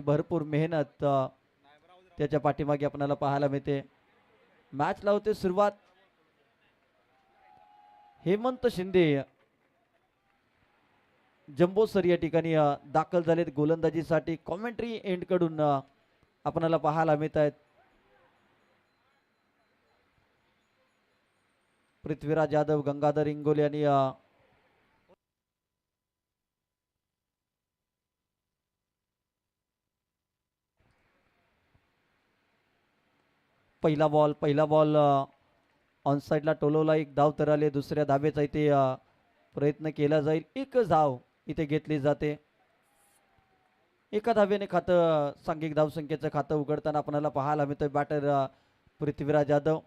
भरपूर मेहनत त्याच्या पाठीमागे आपल्याला पाहायला मिळते. मॅच लावते सुरुवात. हेमंत शिंदे जम्बो सर या ठिकाणी दाखल झालेत गोलंदाजीसाठी. कॉमेंट्री एंड कडून आपल्याला पाहायला मिळत आहेत. पृथ्वीराज यादव, गंगाधर इंगोले आणि पहिला बॉल ऑन साइडला टोलवला. एक धाव तर आले. दुसऱ्या धावेचा इथे प्रयत्न केला जाईल. एक धाव इथे घेतली जाते. एका धावेने खातं सांघिक धावसंख्येचं खातं उघडताना आपल्याला पाहायला मिळतोय बॅटर पृथ्वीराज यादव.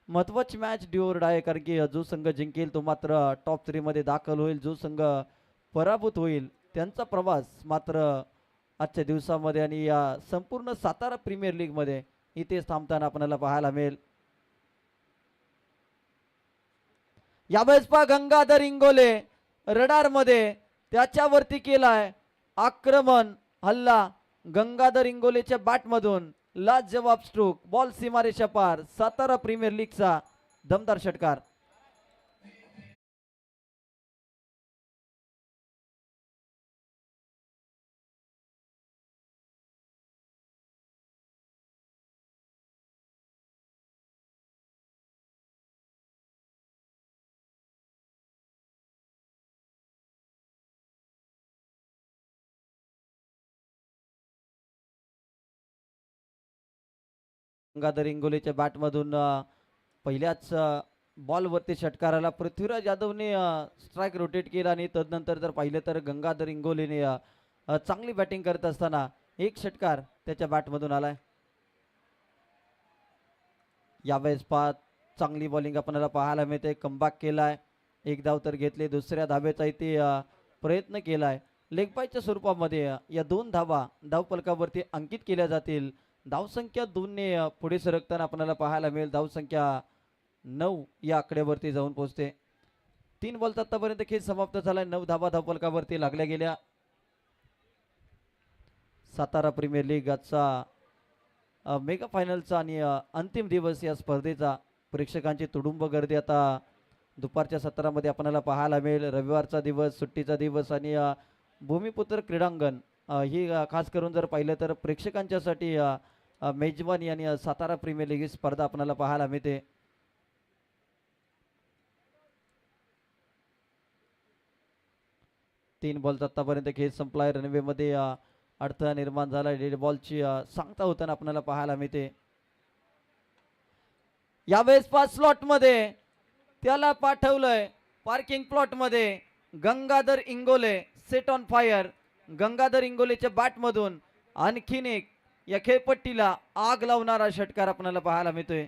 महत्वाची मॅच ड्युअर आहे, कारण की जो संघ जिंकेल तो मात्र टॉप 3 मध्ये दाखल होईल. जो संघ पराभूत होईल त्यांचा प्रवास मात्र आजच्या दिवसामध्ये आणि या संपूर्ण सातारा प्रीमियर लीग मध्ये इथेच थांबताना आपल्याला पाहायला मिळेल. यावेळेस पहा गंगाधर इंगोले रडार मध्ये त्याच्यावरती केलाय आक्रमण हल्ला. गंगाधर इंगोलेच्या बॅट मधून लाजवाब स्ट्रोक. बॉल सीमारेषा पार. सातारा प्रीमियर लीगचा दमदार षटकार. गंगाधर इंगोलेच्या बॅट मधून पहिल्याच बॉलवरती षटकाराला पृथ्वीराज यादवने स्ट्राइक रोटेट केला आणि तदनंतर जर पाहिलं तर गंगाधर इंगोलेने चांगली बॅटिंग करत असताना एक षटकार त्याच्या बॅटमधून आलाय. यावेळेस चांगली बॉलिंग आपल्याला पाहायला मिळते. कमबॅक केलाय. एक धाव तर घेतले. दुसऱ्या धावेचा इथे प्रयत्न केलाय. लेगबायच्या स्वरूपामध्ये या 2 धावा धावफलकावरती अंकित केल्या जातील. धावसंख्या 2 ने पुढे सरकताना आपल्याला पाहायला मिळेल. धावसंख्या 9 या आकड्यावरती जाऊन पोहोचते. 3 बॉल आतापर्यंत खेळ समाप्त झालाय. 9 धावा धावफलकावरती लागल्या गेल्या. सातारा प्रीमियर लीग आजचा मेगा फायनलचा आणि अंतिम दिवस या स्पर्धेचा. प्रेक्षकांची तुडुंब गर्दी आता दुपारच्या सत्रामध्ये आपल्याला पाहायला मिळेल. रविवारचा दिवस, सुट्टीचा दिवस आणि भूमिपुत्र क्रीडांगण ही खास करून जर पाहिलं तर प्रेक्षकांच्यासाठी मेजवानी आणि सातारा प्रीमियर लीग ही स्पर्धा आपल्याला पाहायला मिळते. तीन बॉल आतापर्यंत खेळ संपलाय. रनवे मध्ये अडथळा निर्माण झाला. डेड बॉलची सांगता होताना आपल्याला पाहायला मिळते. यावेळेस स्लॉट मध्ये त्याला पाठवलंय पार्किंग प्लॉट मध्ये. Gangadhar Ingole set on fire. Gangadhar इंगोलेच्या बॅट मधून आणखीन एक या खेळपट्टीला आग लावणारा षटकार आपल्याला पाहायला मिळतोय.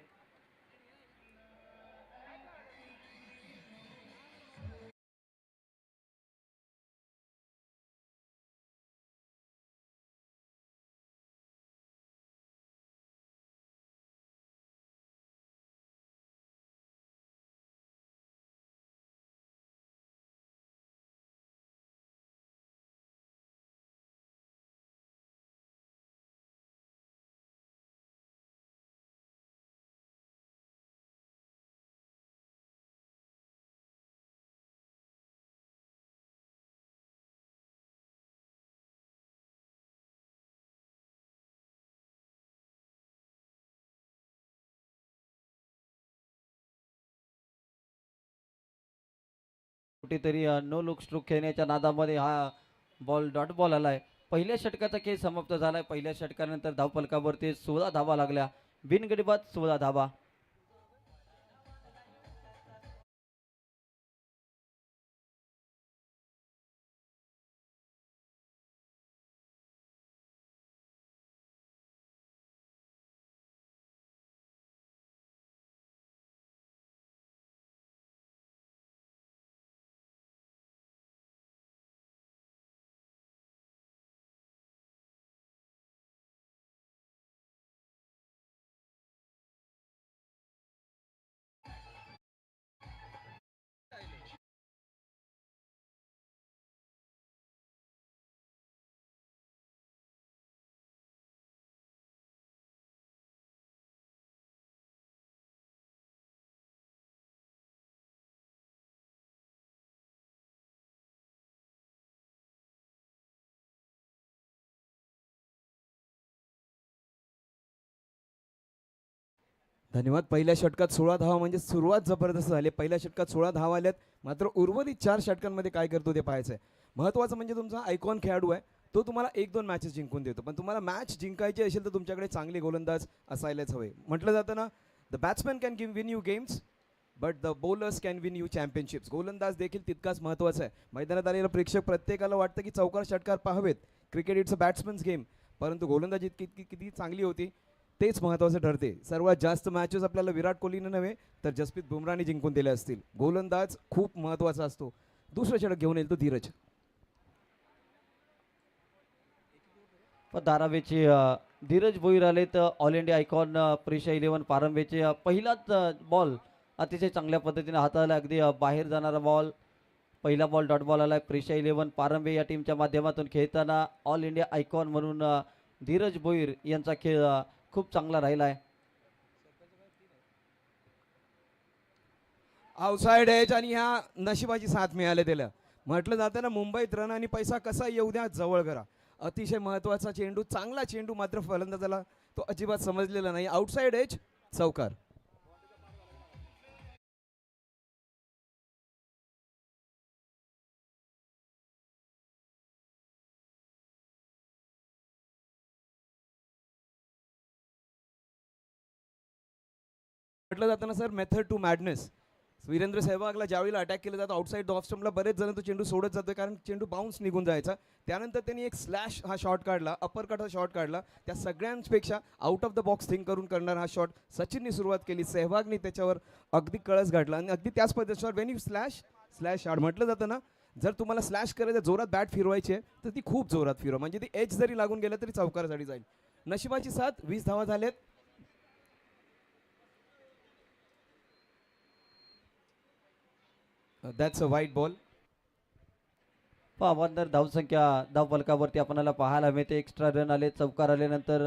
कुठेतरी नो लुक स्ट्रोक खेळण्याच्या नादामध्ये हा बॉल डॉट बॉल आलाय. पहिल्या षटकाचा खेळ समाप्त झालाय. पहिल्या षटकानंतर धावफलकावरती 16 धावा लागल्या. बिनगडीबाद 16 धावा. धन्यवाद. पहिल्या षटकात 16 धावा म्हणजे सुरुवात जबरदस्त झाली. पहिल्या षटकात 16 धावा आल्यात, मात्र उर्वरित 4 षटकांमध्ये काय करतो ते पाहायचं आहे. महत्त्वाचं म्हणजे तुमचा आयकॉन खेळाडू आहे, तो तुम्हाला 1-2 मॅचेस जिंकून देतो. पण तुम्हाला मॅच जिंकायची असेल तर तुमच्याकडे चांगले गोलंदाज असायलाच हवे. म्हटलं जातं ना, the batsman can win you games but the bowlers can win you championships. गोलंदाज देखील तितकाच महत्त्वाचा आहे. मैदानात आलेला प्रेक्षक प्रत्येकाला वाटतं की चौकार षटकार पाहावेत. क्रिकेट इट्स अ बॅट्समन्स गेम, परंतु गोलंदाजी किती चांगली होती तेच महत्त्वाचं ठरते. सर्वात जास्त मॅचेस आपल्याला विराट कोहलीनं नव्हे तर जसप्रीत बुमराहने जिंकून दिले असतील. गोलंदाज खूप महत्त्वाचा असतो. दुसरं षटक घेऊन येईल तो धीरज. धारावीचे धीरज भोईर आले तर ऑल इंडिया आयकॉन प्रेशा 11 पारंबेचे पहिलाच बॉल अतिशय चांगल्या पद्धतीने हाताळला. अगदी बाहेर जाणारा बॉल, पहिला बॉल डॉट बॉल आला. प्रेशा 11 पारंबे या टीमच्या माध्यमातून खेळताना ऑल इंडिया आयकॉन म्हणून धीरज भोईर यांचा खेळ खूप चांगला राहिला आहे. आउटसाइड एज आणि ह्या नशिबाची साथ मिळाली त्याला. म्हटलं जातं ना, मुंबईत रन आणि पैसा कसा येऊ द्या जवळ करा. अतिशय महत्त्वाचा चेंडू, चांगला चेंडू, मात्र फलंदाजाला तो अजिबात समजलेला नाही. आउटसाइड एज, चौकार. म्हटलं जातं ना sir, method to madness. Virender सहवागला ज्यावेळेला अटॅक केलं जातं आउटसाईड द ऑफ स्टंपला, बरेच जण तो चेंडू सोडत जातोय कारण चेंडू बाउन्स निघून जायचा. त्यानंतर त्यांनी एक स्लॅश हा शॉट काढला, अपर कट हा शॉट काढला. त्या सगळ्यांपेक्षा out of the box think करून करणार हा शॉट सचिनने सुरुवात केली. सहवागने त्याच्यावर अगदी कळस घातला आणि अगदी त्याच पद्धतीवर वेन यू स्लॅश शॉट म्हटलं जातं ना, जर तुम्हाला स्लॅश करायचं, जोरात बॅट फिरवायची आहे तर ती खूप जोरात फिरवा, म्हणजे ती एज जरी लागून गेलं तरी चौकारासाठी जाईल. नशिबाची साथ, 20 धावा झालेत. दॅट्स अ वाईट बॉल. अवांतर धावसंख्या धावफलकावरती आपल्याला पाहायला मिळते. एक्स्ट्रा रन आले, चौकार आल्यानंतर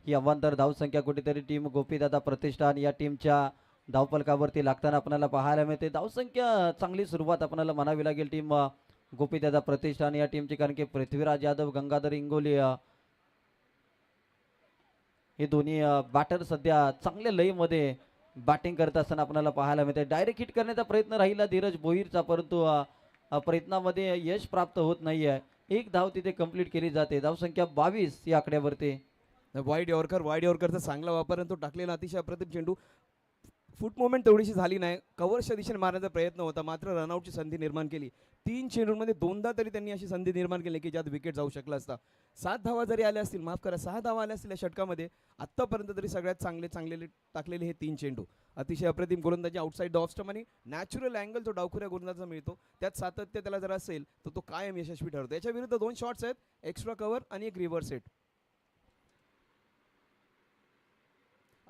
ही अवांतर धावसंख्या कुठेतरी टीम गोपीदादा प्रतिष्ठान या टीमच्या धावफलकावरती लागताना आपल्याला पाहायला मिळते. धावसंख्या चांगली सुरुवात आपल्याला म्हणावी लागेल टीम गोपीदादा प्रतिष्ठान या टीमची, कारण की पृथ्वीराज यादव, गंगाधर इंगोली हे दोन्ही बॅटर सध्या चांगल्या लईमध्ये बॅटिंग करत असताना आपल्याला पाहायला मिळते. डायरेक्ट हिट करण्याचा प्रयत्न राहिला धीरज भोईरचा, परंतु प्रयत्नामध्ये यश प्राप्त होत नाही आहे. एक धाव तिथे कंप्लीट केली जाते. धावसंख्या 22 या आकड्यावरती. वाईड यॉर्करचा चांगला वापर आणि तो टाकलेला अतिशय अप्रतिम चेंडू. फुट मुवमेंट तेवढीशी झाली नाही, कव्हरच्या दिशेने मारण्याचा प्रयत्न होता, मात्र रनआउटची संधी निर्माण केली. 3 चेंडूंमध्ये 2दा तरी त्यांनी अशी संधी निर्माण केली की ज्यात विकेट जाऊ शकला असता. 7 धावा जरी आल्या असतील, माफ करा 6 धावा आल्या असतील या षटकामध्ये, आत्तापर्यंत तरी सगळ्यात चांगले टाकलेले हे 3 चेंडू. अतिशय अप्रतिम गोलंदाजी आउटसाईड द ऑफ स्टंप आणि नॅचरल अँगल तो डावखुऱ्या गोलंदाजा मिळतो. त्यात सातत्य त्याला जर असेल तर तो कायम यशस्वी ठरतो. याच्या विरुद्ध 2 शॉट्स आहेत, एक्स्ट्रा कव्हर आणि एक रिव्हर्स हिट.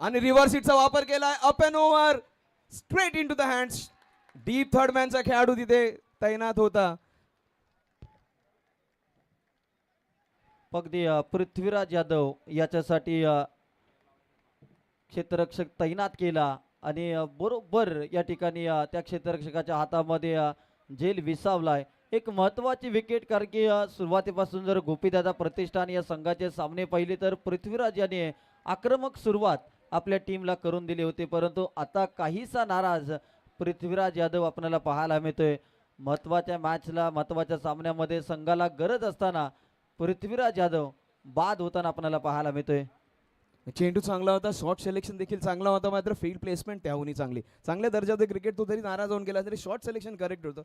आणि रिव्हर्स हिटचा वापर केलाय. Up and over, straight into the hands. Deep third मॅनचा खेळाडू तिथे तैनात होता. अगदी पृथ्वीराज यादव याच्यासाठी क्षेत्ररक्षक तैनात केला आणि बरोबर या ठिकाणी त्या क्षेत्ररक्षकाच्या हातामध्ये झेल विसावलाय. एक महत्त्वाची विकेट, कारण की सुरुवातीपासून जर गोपीदादा प्रतिष्ठान या संघाचे सामने पाहिले तर पृथ्वीराज याने आक्रमक सुरुवात आपल्या टीमला करून दिली होती, परंतु आता काहीसा नाराज पृथ्वीराज यादव आपल्याला पाहायला मिळतोय. महत्त्वाच्या मॅचला, महत्त्वाच्या सामन्यामध्ये संघाला गरज असताना पृथ्वीराज यादव बाद होताना आपल्याला पाहायला मिळतोय. चेंडू चांगला होता, शॉट सिलेक्शन देखील चांगला होता, मात्र फील्ड प्लेसमेंट त्याहूनही चांगली. चांगल्या दर्जाचे क्रिकेट तो तरी नाराज होऊन गेला तरी शॉट सिलेक्शन करेक्ट होतं.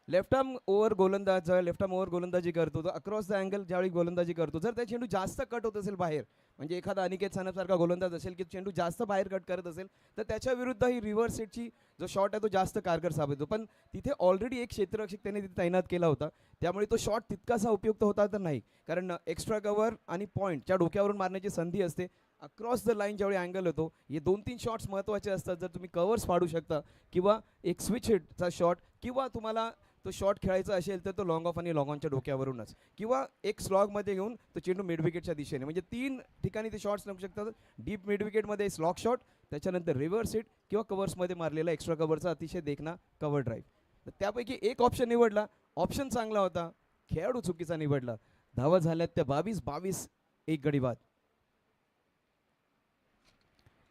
लेफ्ट आर्म ओव्हर गोलंदाज लेफ्ट आर्म ओव्हर गोलंदाजी करतो तो, अक्रॉस द अँगल ज्यावेळी गोलंदाजी करतो, जर त्या चेंडू जास्त कट होत असेल बाहेर, म्हणजे एखादा अनिकेत सानपसारखा गोलंदाज असेल की चेंडू जास्त बाहेर कट करत असेल, तर त्याच्या विरुद्ध ही रिव्हर्स हिटची जो शॉट आहे तो जास्त कारगर साबित होतो. पण तिथे ऑलरेडी एक क्षेत्ररक्षक त्याने तिथे तैनात केला होता, त्यामुळे तो शॉट तितकासा उपयुक्त होता तर नाही. कारण एक्स्ट्रा कव्हर आणि पॉईंटच्या डोक्यावरून मारण्याची संधी असते. अक्रॉस द लाईन ज्यावेळी अँगल होतो, हे 2-3 शॉट्स महत्त्वाचे असतात. जर तुम्ही कव्हर्स पाडू शकता किंवा एक स्विच हिटचा शॉट, किंवा तुम्हाला तो शॉट खेळायचा असेल तर तो लॉंग ऑफ आणि लॉंग ऑनच्या डोक्यावरूनच, किंवा एक स्लॉगमध्ये घेऊन तो चेंडू मिड विकेटच्या दिशेने, म्हणजे 3 ठिकाणी ते शॉट्स लागू शकतात. डीप मिड विकेटमध्ये स्लॉग शॉट, त्याच्यानंतर रिव्हर्स हिट किंवा कव्हर्समध्ये मारलेला एक्स्ट्रा कव्हरचा अतिशय देखना कव्हर ड्राईव्ह. तर त्यापैकी एक ऑप्शन निवडला, ऑप्शन चांगला होता, खेळाडू चुकीचा निवडला. धावा झाल्यात त्या 22 एक गडी बाद.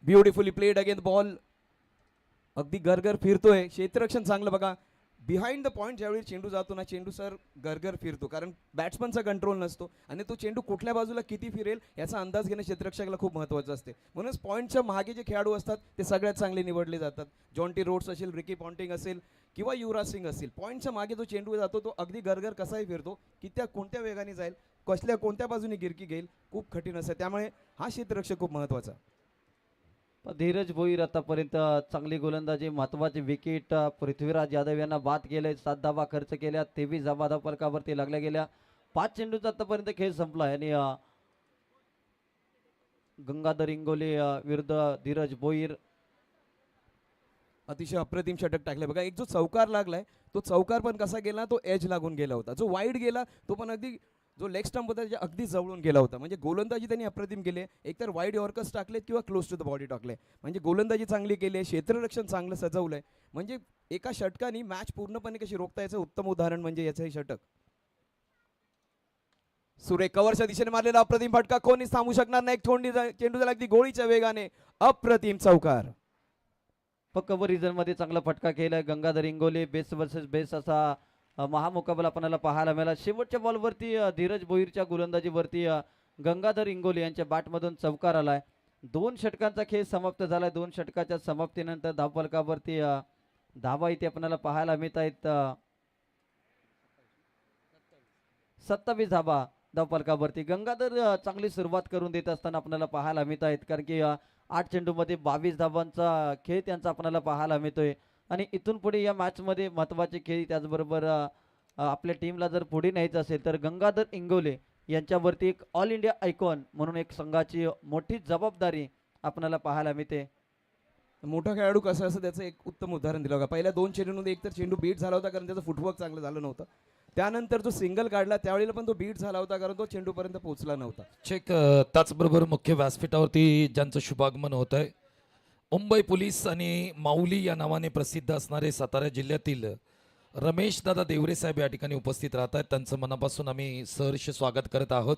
ब्युटिफुली प्लेड अगेन बॉल अगदी गरगर फिरतोय. क्षेत्ररक्षण चांगलं बघा. बिहाइंड द पॉईंट ज्यावेळी चेंडू जातो ना, चेंडू सर गरगर फिरतो, कारण बॅट्समनचा कंट्रोल नसतो आणि तो चेंडू कुठल्या बाजूला किती फिरेल याचा अंदाज घेणं क्षेत्ररक्षकाला खूप महत्त्वाचं असते. म्हणूनच पॉईंटच्या मागे जे खेळाडू असतात ते सगळ्यात चांगले निवडले जातात. जॉन्टी रोड्स असेल, रिकी पॉन्टिंग असेल किंवा युवराज सिंग असेल, पॉईंटच्या मागे जो चेंडू जातो तो अगदी गरगर कसाही फिरतो, की त्या कोणत्या वेगाने जाईल, कोणत्या बाजूने गिरकी घेईल, खूप कठीण असतं. त्यामुळे हा क्षेत्ररक्षक खूप महत्त्वाचा. धीरज भोईर आतापर्यंत चांगली गोलंदाजी, महत्वाची विकेट पृथ्वीराज यादव यांना बाद केले. 7 धावा खर्च केल्या, 23 धावा धावफलकावरती लागल्या गेल्या. 5 चेंडूचा आतापर्यंत खेळ संपला आणि गंगाधर इंगोले विरुद्ध धीरज भोईर. अतिशय अप्रतिम षटक टाकले बघा. एक जो चौकार लागलाय तो चौकार पण कसा गेला, तो एज लागून गेला होता. जो वाईड गेला तो पण अगदी, जो लेग स्टंप होता त्याच्या अगदी जवळून गेला होता. म्हणजे गोलंदाजी त्यांनी अप्रतिम केली. एकतर वाईड यॉर्कर्स टाकलेत किंवा क्लोज टू द बॉडी टाकले. म्हणजे गोलंदाजी चांगली केली आहे, क्षेत्ररक्षण चांगलं सजवलंय. म्हणजे एका षटकाने मॅच पूर्णपणे कशी रोखता याचं उत्तम उदाहरण म्हणजे याचं हे षटक. सुरेख कव्हरच्या दिशेने मारलेला अप्रतिम फटका, कोणीच थांबू शकणार नाही. चेंडू झाला अगदी गोळीच्या वेगाने, अप्रतिम चौकार. कव्हर रिझन मध्ये चांगला फटका केलाय Gangadhar Ingole. Base versus base असा महामुकाबला आपल्याला पाहायला मिळाला. शेवटच्या बॉलवरती धीरज भोईरच्या गोलंदाजीवरती गंगाधर इंगोले यांच्या बॅटमधून चौकार आलाय. 2 षटकांचा खेळ समाप्त झालाय. 2 षटकाच्या समाप्तीनंतर धावफलकावरती धावा इथे आपल्याला पाहायला मिळत आहेत. 27 धावा धावफलकावरती. गंगाधर चांगली सुरुवात करून देत असताना आपल्याला पाहायला मिळत आहेत, कारण की 8 चेंडूमध्ये 22 धावांचा खेळ त्यांचा आपल्याला पाहायला मिळतोय. आणि इथून पुढे या मॅचमध्ये महत्त्वाचे खेळ, त्याचबरोबर आपल्या टीमला जर पुढे न्यायचं असेल तर गंगाधर इंगोले यांच्यावरती एक ऑल इंडिया आयकॉन म्हणून एक संघाची मोठी जबाबदारी आपल्याला पाहायला मिळते. मोठा खेळाडू कसा असं त्याचं एक उत्तम उदाहरण दिलं होतं. पहिल्या 2 चेंडूमध्ये एकतर चेंडू बीट झाला होता कारण त्याचं फुटवर्क चांगलं झालं नव्हतं. त्यानंतर जो सिंगल काढला त्यावेळेला पण तो बीट झाला होता कारण तो चेंडूपर्यंत पोहोचला नव्हता. चेक. त्याचबरोबर मुख्य व्यासपीठावरती ज्यांचं शुभागमन होत आहे, मुंबई पोलीस आणि माऊली या नावाने प्रसिद्ध असणारे सातारा जिल्ह्यातील रमेश दादा देवरे साहेब या ठिकाणी उपस्थित राहत आहेत. त्यांचं मनापासून आम्ही सहर्ष स्वागत करत आहोत.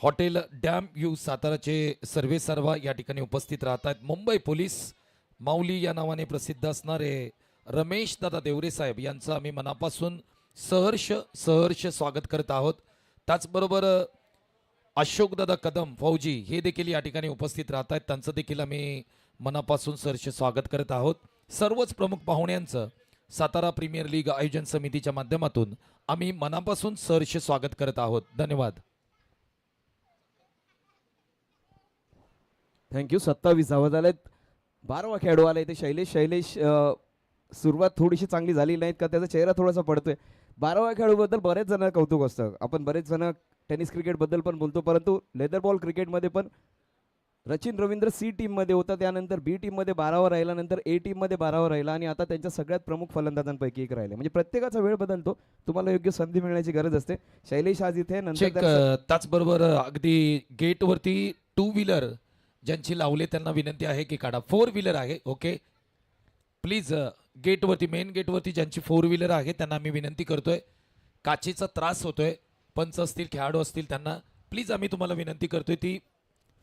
हॉटेल डॅम यू साताराचे सर्वे सर्वा या ठिकाणी उपस्थित राहत आहेत. मुंबई पोलीस माऊली या नावाने प्रसिद्ध असणारे रमेश दादा देवरे साहेब यांचं आम्ही मनापासून सहर्ष स्वागत करत आहोत. त्याचबरोबर अशोकदादा कदम फौजी हे देखील या ठिकाणी उपस्थित राहत आहेत. त्यांचं देखील आम्ही मनापासून सहर्ष स्वागत करत आहोत. सर्वच प्रमुख पाहुण्यांचं सातारा प्रीमियर लीग आयोजन समितीच्या माध्यमातून आम्ही मनापासून सहर्ष स्वागत करत आहोत. धन्यवाद. थँक्यू. 27 धावा झाल्यात. 12वा खेळाडू आलाय ते शैलेश. सुरुवात थोडीशी चांगली झाली नाहीत का, त्याचा चेहरा थोडासा पडतोय. 12व्या खेळाडूबद्दल बरेच जण कौतुक असतं. आपण बरेच जण टेनिस क्रिकेटबद्दल पण बोलतो, परंतु लेदर बॉल क्रिकेटमध्ये पण रचिन रवींद्र सी टीममध्ये होता, त्यानंतर बी टीममध्ये 12वा राहिला, नंतर ए टीममध्ये 12वा राहिला आणि आता त्यांच्या सगळ्यात प्रमुख फलंदाजांपैकी एक राहिले. म्हणजे प्रत्येकाचा वेळ बदलतो, तुम्हाला योग्य संधी मिळण्याची गरज असते. शैलेश आज इथे चेक. नंतर त्याचबरोबर अगदी गेटवरती 2 व्हीलर ज्यांची लावले त्यांना विनंती आहे की काढा. 4 व्हीलर आहे, ओके प्लीज. गेटवरती, मेन गेटवरती ज्यांची 4 व्हीलर आहे त्यांना आम्ही विनंती करतोय. काचेचा त्रास होतोय, पंच असतील, खेळाडू असतील, त्यांना प्लीज आम्ही तुम्हाला विनंती करतोय ती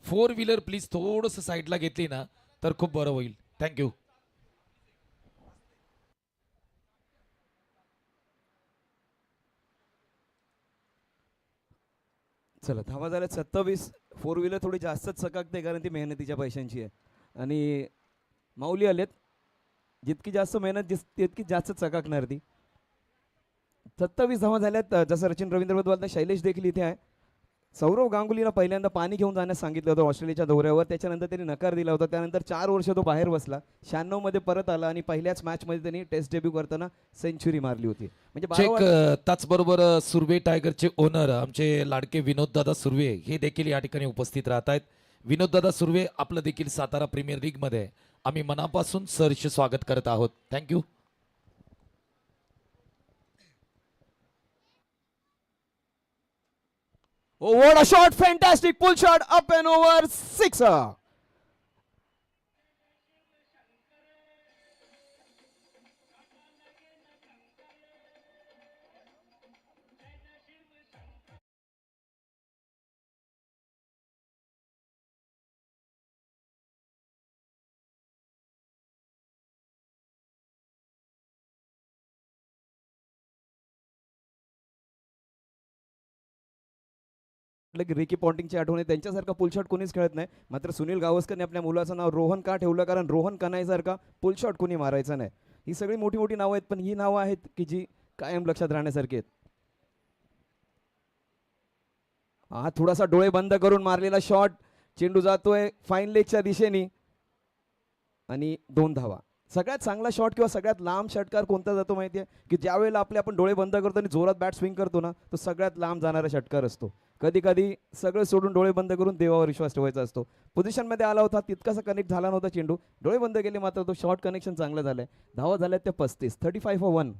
4 व्हीलर प्लीज थोडंसं साईडला घेतली ना तर खूप बरं होईल. थँक्यू. चला धावा झाल्या 27. 4 व्हीलर थोडी जास्तच चकाकते कारण ती मेहनतीच्या पैशांची आहे आणि माऊली आलेत. जितकी जास्त मेहनत तितकी जास्त चकाकणार ती. 27 धावा झाल्यात. जसं रचिन रवींद्रबद्दल शैलेश देखील इथे आहे. सौरव गांगुलीला पहिल्यांदा पाणी घेऊन जाण्यास सांगितलं होतं ऑस्ट्रेलियाच्या दौऱ्यावर, त्याच्यानंतर त्यांनी नकार दिला होता. त्यानंतर 4 वर्ष तो बाहेर बसला. 96 मध्ये परत आला आणि पहिल्याच मॅचमध्ये त्यांनी टेस्ट डेब्यू करताना सेंचुरी मारली होती. म्हणजे चेक. त्याचबरोबर सुर्वे टायगरचे ओनर आमचे लाडके विनोददादा सुर्वे हे देखील या ठिकाणी उपस्थित राहत आहेत. विनोददादा सुर्वे आपलं देखील सातारा प्रीमियर लीग मध्ये आम्ही मनापासून सहर्ष स्वागत करत आहोत. Thank you. Oh, what a shot! Fantastic pull shot up and over, sixer. म्हटलं की रिकी पॉन्टिंगची आठवण आहे. त्यांच्यासारखा पुलशॉट कोणीच खेळत नाही. मात्र सुनील गावस्करने आपल्या मुलाचं नाव रोहन का ठेवलं, कारण रोहन कनाईसारखा पुलशॉट कोणी मारायचा नाही. ही सगळी मोठी मोठी नावं आहेत, पण ही नावं आहेत की जी कायम लक्षात राहण्यासारखी आहेत. हा थोडासा डोळे बंद करून मारलेला शॉट, चेंडू जातोय फाईन लेगच्या दिशेने आणि 2 धावा. सगळ्यात चांगला शॉट किंवा सगळ्यात लांब षटकार कोणता जातो माहिती आहे, की ज्या वेळेला आपण डोळे बंद करतो आणि जोरात बॅट स्विंग करतो ना, तो सगळ्यात लांब जाणारा षटकार असतो. कधी कधी सगळं सोडून डोळे बंद करून देवावर विश्वास ठेवायचा असतो. पोझिशनमध्ये आला होता, तितकासा कनेक्ट झाला नव्हता चेंडू. डोळे बंद केले मात्र तो शॉर्ट कनेक्शन चांगलं झालंय. धावा झाल्यात त्या 35, 35 फॉर 1.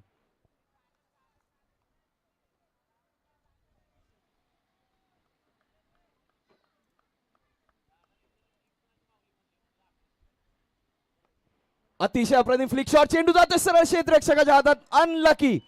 अतिशय अप्रतिम फ्लिक शॉट, चेंडू जातोय सरळ क्षेत्ररक्षकाच्या हातात, अनलकी.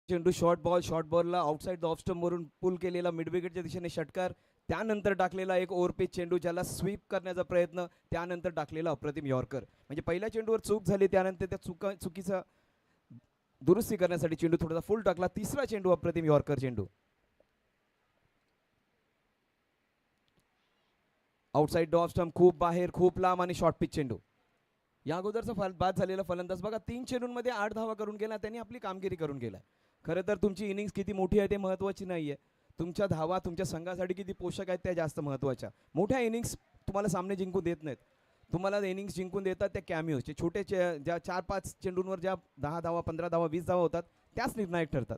चेंडू शॉर्ट बॉलला आउटसाइड द ऑफ स्टंप वरून पुल केलेला मिड विकेटच्या दिशेने षटकार, त्यानंतर टाकलेला एक ओव्हरपिच चेंडू ज्याला स्वीप करण्याचा प्रयत्न, त्यानंतर टाकलेला अप्रतिम यॉर्कर. म्हणजे पहिल्या चेंडूवर चूक झाली, त्यानंतर त्या चुकीचा दुरुस्ती करण्यासाठी चेंडू थोडासा फुल टाकला. तिसरा चेंडू अप्रतिम यॉर्कर चेंडू. आउटसाइड द ऑफ स्टंप, खूप बाहेर, खूप लांब आणि शॉर्ट पिच चेंडू. या अगोदरचा बाद झालेला फलंदाज बघा, 3 चेंडूंमध्ये 8 धावा करून गेला. त्यांनी आपली कामगिरी करून गेला. खरं तर तुमची इनिंग्स किती मोठी आहे ते महत्त्वाची नाही आहे, तुमच्या धावा तुमच्या संघासाठी किती पोषक आहेत त्या जास्त महत्त्वाच्या. मोठ्या इनिंग्स तुम्हाला सामने जिंकून देत नाहीत. तुम्हाला इनिंग्स जिंकून देतात त्या कॅमिओजचे छोटे ज्या 4-5 चेंडूंवर ज्या 10 धावा, 15 धावा, 20 धावा होतात, त्याच निर्णायक ठरतात.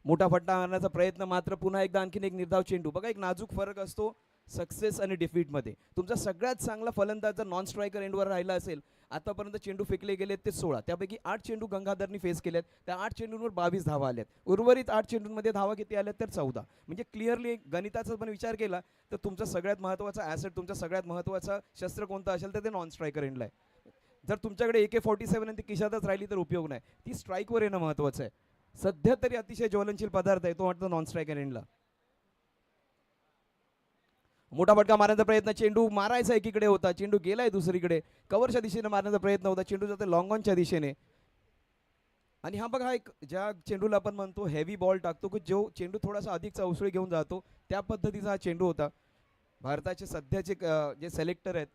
मोठा फट्टा मारण्याचा प्रयत्न, मात्र पुन्हा एकदा आणखीन एक निर्धाव चेंडू. बघा, एक नाजूक फरक असतो सक्सेस आणि डिफीटमध्ये. तुमचा सगळ्यात चांगला फलंदाज जर नॉन स्ट्रायकर एंडवर राहिला असेल, आतापर्यंत चेंडू फेकले गेलेत ते 16, त्यापैकी 8 चेंडू गंगाधरनी फेस केलेत. त्या 8 चेंडूंवर 22 धावा आल्यात. उर्वरित 8 चेंडूंमध्ये धावा किती आल्यात तर 14. म्हणजे क्लिअरली गणिताचा पण विचार केला तर तुमचा सगळ्यात महत्त्वाचा ॲसेट, तुमचा सगळ्यात महत्त्वाचा शस्त्र कोणतं असेल तर ते नॉन स्ट्रायकर एंडला आहे. जर तुमच्याकडे AK-47 आणि ती खिशातच राहिली तर उपयोग नाही. ती स्ट्राईकवर येणं महत्त्वाचं आहे. सध्या तरी अतिशय ज्वलनशील पदार्थ आहे तो वाटतं नॉन स्ट्रायकर एंडला. मोठा फटका मारण्याचा प्रयत्न, चेंडू मारायचा एकीकडे होता, चेंडू गेलाय दुसरीकडे. कव्हरच्या दिशेने मारण्याचा प्रयत्न होता, चेंडू जाते लॉंग ऑनच्या दिशेने. आणि हा बघा, एक ज्या चेंडूला आपण म्हणतो हेवी बॉल टाकतो, की जो चेंडू थोडासा अधिक चौसळी घेऊन जातो, त्या पद्धतीचा हा चेंडू होता. भारताचे सध्याचे जे सिलेक्टर आहेत,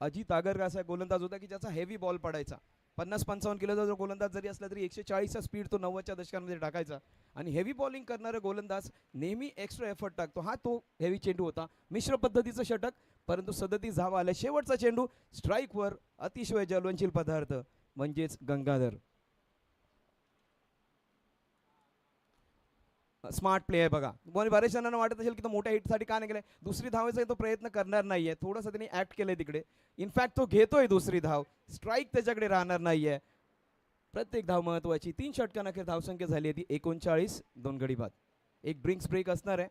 अजित आगरकर असा गोलंदाज होता की ज्याचा हेवी बॉल पडायचा. 50-55 किलोचा जो गोलंदाज जरी असला तरी 140चा स्पीड तो 90च्या दशकांमध्ये टाकायचा. आणि हेवी बॉलिंग करणारा गोलंदाज नेहमी एक्स्ट्रा एफर्ट टाकतो. हा तो हेवी चेंडू होता. मिश्र पद्धतीचं षटक, परंतु 37 धावा आल्या. शेवटचा चेंडू स्ट्राईकवर, अतिशय ज्वलनशील पदार्थ म्हणजेच गंगाधर. स्मार्ट प्ले आहे बघा. बऱ्याच जणांना वाटत असेल की तो मोठ्या हिटसाठी का नाही गेलाय, दुसरी धावायचा तो प्रयत्न करणार नाहीये. थोडासा त्यांनी ऍक्ट केलंय तिकडे. इनफॅक्ट तो घेतोय दुसरी धाव, स्ट्राईक त्याच्याकडे राहणार नाहीये. प्रत्येक धाव महत्वाची. 3 षटकांअखेर धावसंख्या झाली आहे ती 39, 2 गडी बाद. एक ड्रिंक्स ब्रेक असणार आहे.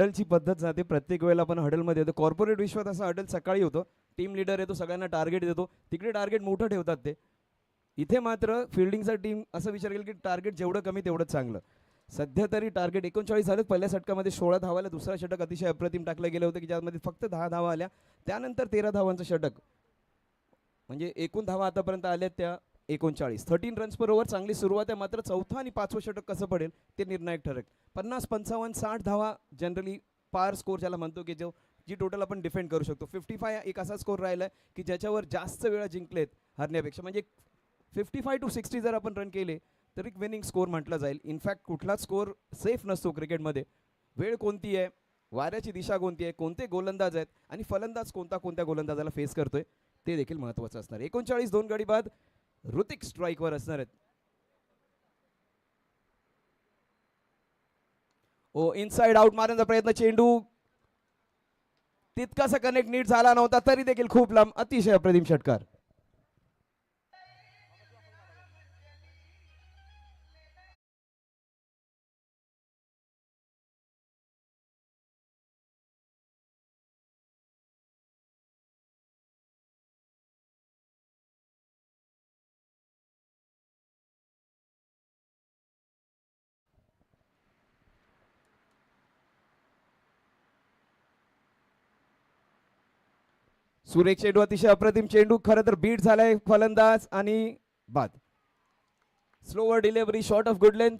हडलची पद्धत जाते प्रत्येक वेळेला आपण हडलमध्ये येतो. कॉर्पोरेट विश्वात असं हडल सकाळी होतं, टीम लीडर येतो, सगळ्यांना टार्गेट देतो, तिकडे टार्गेट मोठं ठेवतात ते. इथे मात्र फिल्डिंगचा टीम असं विचार केला की टार्गेट जेवढं कमी तेवढंच चांगलं. सध्या तरी टार्गेट 39 झाले. पहिल्या षटकामध्ये 16 धावाला दुसरा षटक अतिशय अप्रतिम टाकलं गेलं होतं की ज्यामध्ये फक्त 10 धावा आल्या. त्यानंतर 13 धावांचं षटक, म्हणजे एकूण धावा आतापर्यंत आल्या त्या 39. 13 रन्स पर ओव्हर, चांगली सुरुवात आहे. मात्र चौथा आणि पाचवं षटक कसं पडेल ते निर्णायक ठरेल. 50, 55, 60 धावा जनरली पार स्कोर ज्याला म्हणतो की जी टोटल आपण डिफेंड करू शकतो. 55 एक असा स्कोर राहिला आहे की ज्याच्यावर जास्त वेळा जिंकलेत हरण्यापेक्षा, म्हणजे 55 to 60 जर आपण रन केले तर एक विनिंग स्कोर म्हटलं जाईल. इनफॅक्ट कुठलाच स्कोर सेफ नसतो क्रिकेटमध्ये. वेळ कोणती आहे, वाऱ्याची दिशा कोणती आहे, कोणते गोलंदाज आहेत आणि फलंदाज कोणत्या गोलंदाजाला फेस करतोय ते देखील महत्त्वाचं असणार. 39 2 गडी बाद ऋतिक स्ट्राईकवर असणार आहेत. ओ इनसाइड आउट मारण्याचा प्रयत्न, चेंडू तितकासा कनेक्ट नीट झाला नव्हता तरी देखील खूप लांब, अतिशय अप्रतिम षटकार. सुरेख चेंडू, अतिशय अप्रतिम चेंडू. खरं तर बीट झालाय फलंदाज आणि बाद. Slower delivery, short of good length.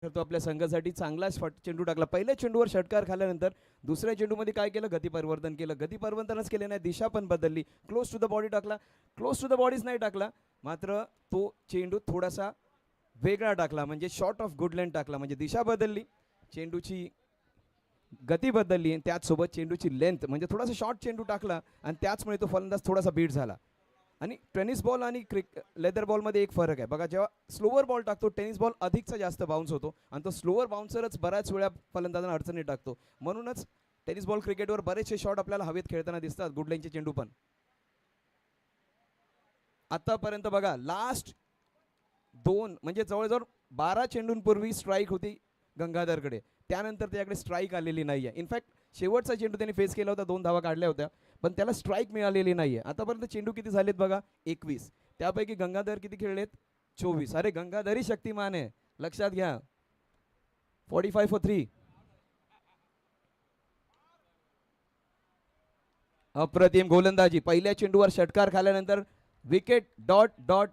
करतो आपल्या संघासाठी. चांगला चेंडू टाकला. पहिल्या चेंडूवर षटकार खाल्यानंतर दुसऱ्या चेंडूमध्ये काय केलं, गती परिवर्तन केलं. गती परिवर्तनच केले नाही, दिशा पण बदलली. क्लोज टू द बॉडी टाकला, क्लोज टू द बॉडीच नाही टाकला, मात्र तो चेंडू थोडासा वेगळा टाकला, म्हणजे शॉर्ट ऑफ गुड लेंथ टाकला. म्हणजे दिशा बदलली, चेंडूची गती बदलली आणि त्याचसोबत चेंडूची लेंथ, म्हणजे थोडासा शॉर्ट चेंडू टाकला आणि त्याचमुळे तो फलंदाज थोडासा बीट झाला. आणि टेनिस बॉल आणि लेदर बॉलमध्ये एक फरक आहे बघा. जेव्हा स्लोवर बॉल टाकतो टेनिस बॉल अधिकचा जास्त बाउन्स होतो आणि तो स्लोवर बाउन्सरच बऱ्याच वेळा फलंदाजांना अडचणी टाकतो. म्हणूनच टेनिस बॉल क्रिकेटवर बरेचसे शॉट आपल्याला हवेत खेळताना दिसतात, गुड लाईनचे चेंडू पण. आतापर्यंत बघा लास्ट दोन, म्हणजे जवळजवळ 12 चेंडूंपूर्वी स्ट्राईक होती गंगाधरकडे, त्यानंतर त्याच्याकडे स्ट्राईक आलेली नाही आहे. इनफॅक्ट शेवटचा चेंडू त्यांनी फेस केला होता, 2 धावा काढल्या होत्या, पण त्याला स्ट्राईक मिळालेली नाही आहे. आतापर्यंत चेंडू किती झालेत बघा, 21. त्यापैकी गंगाधर किती खेळलेत, 24. अरे गंगाधरही शक्तिमान आहे, लक्षात घ्या. 45 for 3. अप्रतिम गोलंदाजी. पहिल्या चेंडूवर षटकार खाल्यानंतर विकेट, डॉट डॉट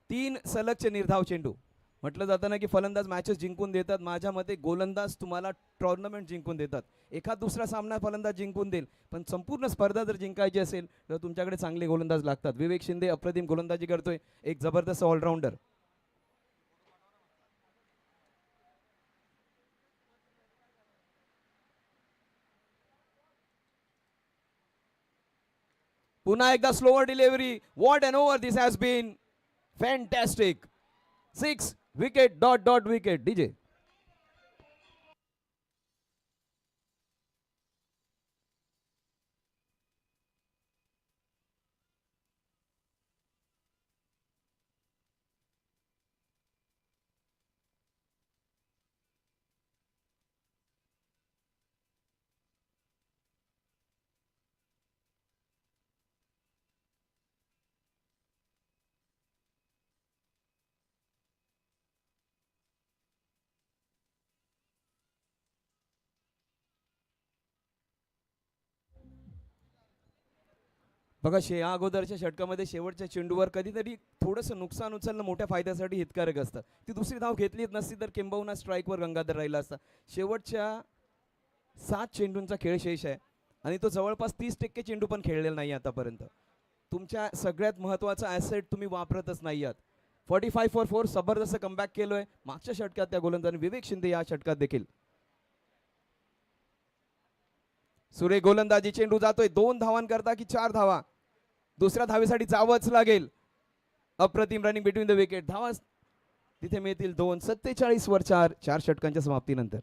3 सलगचे निर्धाव चेंडू. म्हटलं जातं ना की फलंदाज मॅचेस जिंकून देतात, माझ्या मते गोलंदाज तुम्हाला टुर्नामेंट जिंकून देतात. एखाद दुसरा सामना फलंदाज जिंकून देईल, पण संपूर्ण स्पर्धा जर जिंकायची असेल तर तुमच्याकडे चांगले गोलंदाज लागतात. विवेक शिंदे अप्रतिम गोलंदाजी करतोय, एक जबरदस्त ऑलराऊंडर. पुन्हा एकदा slower delivery. What an over this has been, fantastic. 6 wicket, dot dot wicket. DJ बघा या अगोदरच्या षटकामध्ये शेवटच्या चेंडूवर कधीतरी थोडंसं नुकसान उचलणं मोठ्या फायद्यासाठी हितकारक असतं. ती दुसरी धाव घेतलीच नसती तर किंबहुना स्ट्राईकवर गंगाधर राहिला असता. शेवटच्या 7 चेंडूंचा खेळ शेष आहे आणि तो जवळपास 30% चेंडू पण खेळलेला नाही आतापर्यंत. तुमच्या सगळ्यात महत्त्वाचा ॲसेट तुम्ही वापरतच नाही आहात. 45 फॉर 4 जबरदस्त कमबॅक केलोय मागच्या षटकात त्या गोलंदाजाने. विवेक शिंदे या षटकात देखील सुरेख गोलंदाजी. चेंडू जातोय 2 धावांकरता की 4 धावा. दुसऱ्या धावेसाठी जावंच लागेल. अप्रतिम रनिंग बिटवीन द विकेट. धावा तिथे मिळतील 2. 47 वर 4 षटकांच्या समाप्तीनंतर.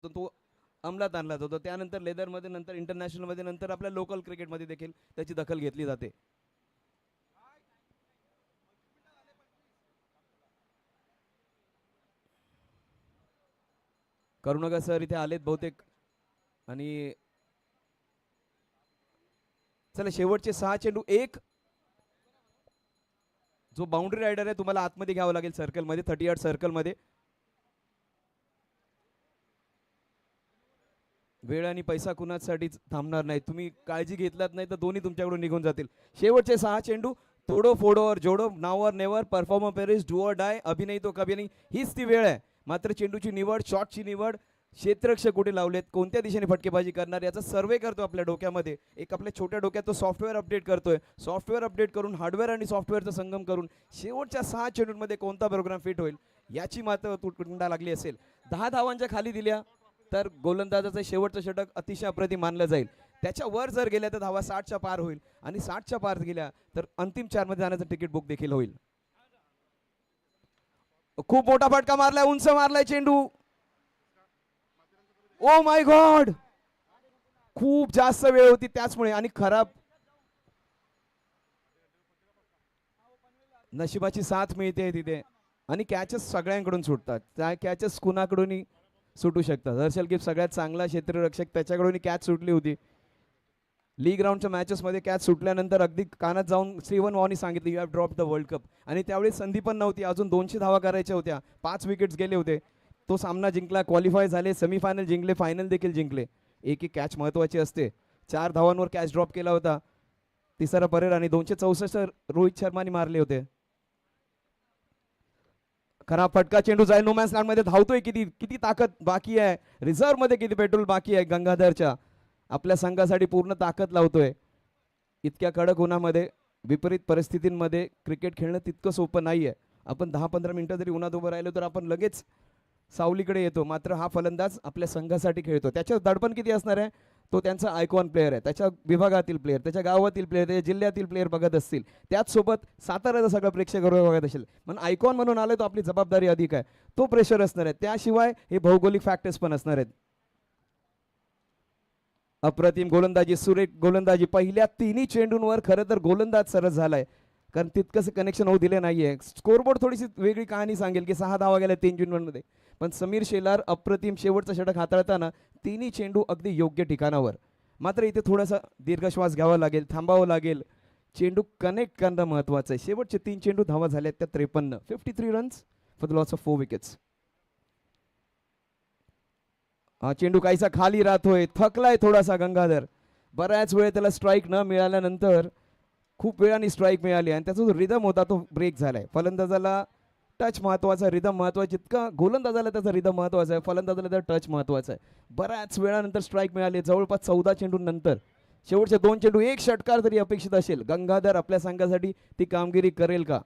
तो अंमलात आणला जातो. त्यानंतर लेदरमध्ये, नंतर इंटरनॅशनलमध्ये, नंतर आपल्या लोकल क्रिकेटमध्ये देखील त्याची दखल घेतली जाते. करुणाकर सर इथे आलेत बहुतेक. आणि चला शेवटचे 6 चेंडू. एक जो बाउंड्री रायडर आहे तुम्हाला आतमध्ये घ्यावं लागेल सर्कलमध्ये, 30 यार्ड सर्कलमध्ये. वेळ आणि पैसा कुणासाठीच थांबणार नाही. तुम्ही काळजी घेतलात नाही तर दोन्ही तुमच्याकडून निघून जातील. शेवटचे 6 चेंडू. तोडो फोडो और जोडो, नाव और नेवर, परफॉर्मर पेरिस, डू और डाय, अभी नाही तो कभी नाही. हीच ती वेळ आहे. मात्र चेंडूची निवड, शॉटची निवड, क्षेत्ररक्षक कुठे लावलेत, कोणत्या दिशेने फटकेबाजी करणार याचा सर्वे करतो आपल्या डोक्यामध्ये. एक आपल्या छोट्या डोक्यात तो सॉफ्टवेअर अपडेट करतोय. सॉफ्टवेअर अपडेट करून हार्डवेअर आणि सॉफ्टवेअरचा संगम करून शेवटच्या 6 चेंडूंमध्ये कोणता प्रोग्राम फिट होईल याची मात्र तुटपुंडा लागली असेल. 10 धावांच्या खाली दिल्या तर गोलंदाजाचं शेवटचं षटक अतिशय अप्रतिम मानलं जाईल. त्याच्या वर जर गेल्या तर धावा 60च्या पार होईल आणि 60च्या पार गेल्या तर अंतिम 4 मध्ये जाण्याचं तिकीट बुक देखील होईल. खूप मोठा फटका मारलाय, उंच मारलाय चेंडू. ओ माय गॉड, खूप जास्त वेळ होती त्याचमुळे आणि खराब नशिबाची साथ मिळते तिथे. आणि कॅचेस सगळ्यांकडून सुटतात. त्या कॅचेस कुणाकडूनही सुटू शकतात. हर्षल गिफ्ट सगळ्यात चांगला क्षेत्ररक्षक, त्याच्याकडून कॅच सुटली होती. लीग राऊंडच्या मॅचेसमध्ये कॅच सुटल्यानंतर अगदी कानात जाऊन स्टीव्हन वॉनी सांगितलं you have drop the world cup. आणि त्यावेळी संधी पण नव्हती, अजून 200 धावा करायच्या होत्या. 5 विकेट्स गेले होते. तो सामना जिंकला, क्वालिफाय झाले, सेमीफायनल जिंकले, फायनल देखील जिंकले. एक एक कॅच महत्त्वाची असते. 4 धावांवर कॅच ड्रॉप केला होता तिसरा परेर आणि 264 रोहित शर्माने मारले होते. खरा फटका, चेंडू जाईल नो मॅन्स लँडमध्ये. धावतोय किती ताकद बाकी आहे, रिझर्व्ह मध्ये किती पेट्रोल बाकी आहे. गंगाधरच्या आपल्या संघासाठी पूर्ण ताकद लावतोय. इतक्या कडक उन्हामध्ये, विपरीत परिस्थितींमध्ये क्रिकेट खेळणं तितकं सोपं नाही आहे. आपण 10-15 मिनिटं जरी उन्हात उभं राहिलो तर आपण लगेच सावलीकडे येतो. मात्र हा फलंदाज आपल्या संघासाठी खेळतो. त्याचं दडपण किती असणार आहे. तो त्यांचा आयकॉन प्लेअर आहे. त्याच्या विभागातील प्लेअर, त्याच्या गावातील प्लेअर, त्याच्या जिल्ह्यातील प्लेअर बघत असतील. त्याचसोबत साताऱ्याचा सगळा प्रेक्षक बघत असेल. म्हणून आयकॉन म्हणून आले तो आपली जबाबदारी अधिक आहे. तो प्रेशर असणार आहे. त्याशिवाय हे भौगोलिक फॅक्टर्स पण असणार आहेत. अप्रतिम गोलंदाजी, सुरेख गोलंदाजी. पहिल्या 3 चेंडूंवर खरं तर गोलंदाज सरस झालाय, कारण तितकंसं कनेक्शन होऊ दिले नाहीये. स्कोरबोर्ड थोडीशी वेगळी कहाणी सांगेल की 6 धावा गेल्या 3 चेंडूंमध्ये. पण समीर शेलार अप्रतिम शेवटचा षटक हाताळताना 3 चेंडू अगदी योग्य ठिकाणावर. मात्र इथे थोडासा दीर्घश्वास घ्यावा लागेल, थांबावं लागेल. चेंडू कनेक्ट करणं महत्वाचं आहे. शेवटचे 3 चेंडू धावा झाल्यात त्या 53. 53 runs for the loss of 4 wickets. हा चेंडू काहीसा खाली राहतोय, थकलाय थोडासा गंगाधर. बऱ्याच वेळ त्याला स्ट्राईक न मिळाल्यानंतर खूप वेळाने स्ट्राईक मिळाली आणि त्याचा जो रिदम होता तो ब्रेक झालाय. फलंदाजाला टच महत्वाचा, रिदम महत्वाचा. जितका गोलंदाजाला त्याचा रिदम महत्वाचा आहे, फलंदाजाला त्याचा टच महत्वाचा आहे. बऱ्याच वेळानंतर स्ट्राईक मिळाली, जवळपास 14 चेंडूनंतर. शेवटचे 2 चेंडू 1 षटकार तरी अपेक्षित असेल. गंगाधर आपल्या संघासाठी ती कामगिरी करेल का?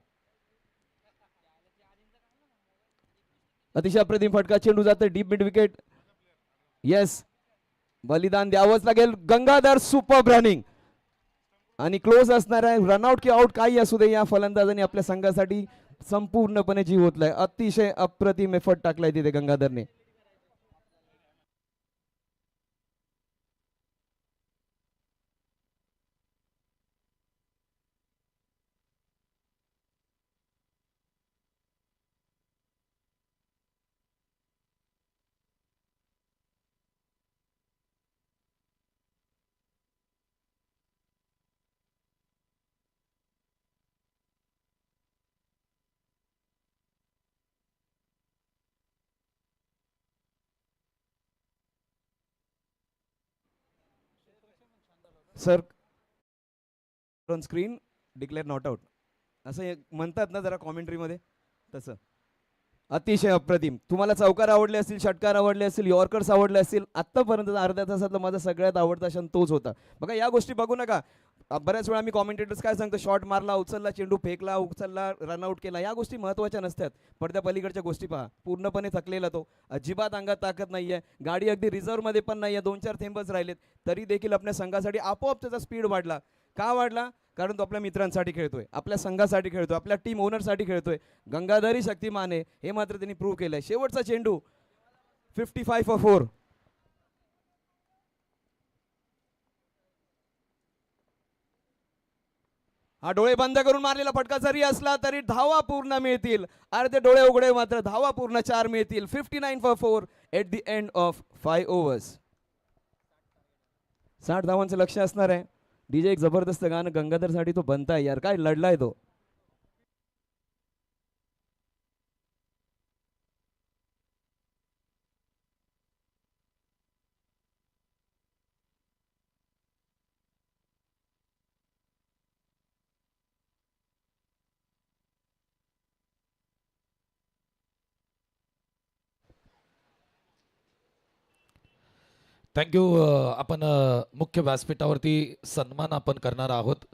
अतिशय अप्रतिम फटका, चेंडू जाते डीप मिड विकेट. येस, बलिदान द्यावंच लागेल. गंगाधर सुपर रनिंग आणि क्लोज असणार आहे. रनआउट की आउट काही असू दे, या फलंदाजाने आपल्या संघासाठी संपूर्णपणे जीव ओतलाय. अतिशय अप्रतिम एफर्ट टाकलाय तिथे गंगाधरने. Sir on screen declare not out असं म्हणतात ना जरा कॉमेंट्रीमध्ये, तसं. अतिशय अप्रतिम. तुम्हाला चौकार आवडले असतील, षटकार आवडले असतील, यॉर्कर्स आवडले असतील. आत्तापर्यंत अर्ध्या तासातला माझा सगळ्यात आवडता क्षण तोच होता. बघा, या गोष्टी बघू नका. बऱ्याच वेळा मी कॉमेंटेटर्स काय सांगतो, शॉट मारला, उचलला, चेंडू फेकला, उचलला, रनआउट केला, या गोष्टी महत्त्वाच्या नसतात. पडद्या पलीकडच्या गोष्टी पहा. पूर्णपणे थकलेला तो, अजिबात अंगात ताकद नाहीये, गाडी अगदी रिझर्व्हमध्ये पण नाहीये, 2-4 थेंबच राहिलेत, तरी देखील आपल्या संघासाठी आपोआप त्याचा स्पीड वाढला. का वाढला? कारण तो आपल्या मित्रांसाठी खेळतोय, आपल्या संघासाठी खेळतोय, आपल्या टीम ओनरसाठी खेळतोय. गंगाधरही शक्तिमान आहे, हे मात्र त्यांनी प्रूव्ह केलंय. शेवटचा चेंडू 55 फॉर 4. हा डोळे बंद करून मारलेला फटका जरी असला तरी धावा पूर्ण मिळतील. अर्धे डोळे उघडे मात्र धावा पूर्ण 4 मिळतील. 59 for 4 at the end of 5 overs. 60 धावांचं लक्ष असणार आहे. डीजे एक जबरदस्त गाणं गंगाधरसाठी तो बनताय यार, काय लढलाय तो. थँक्यू. आपण मुख्य व्यासपीठावरती सन्मान आपण करणार आहोत.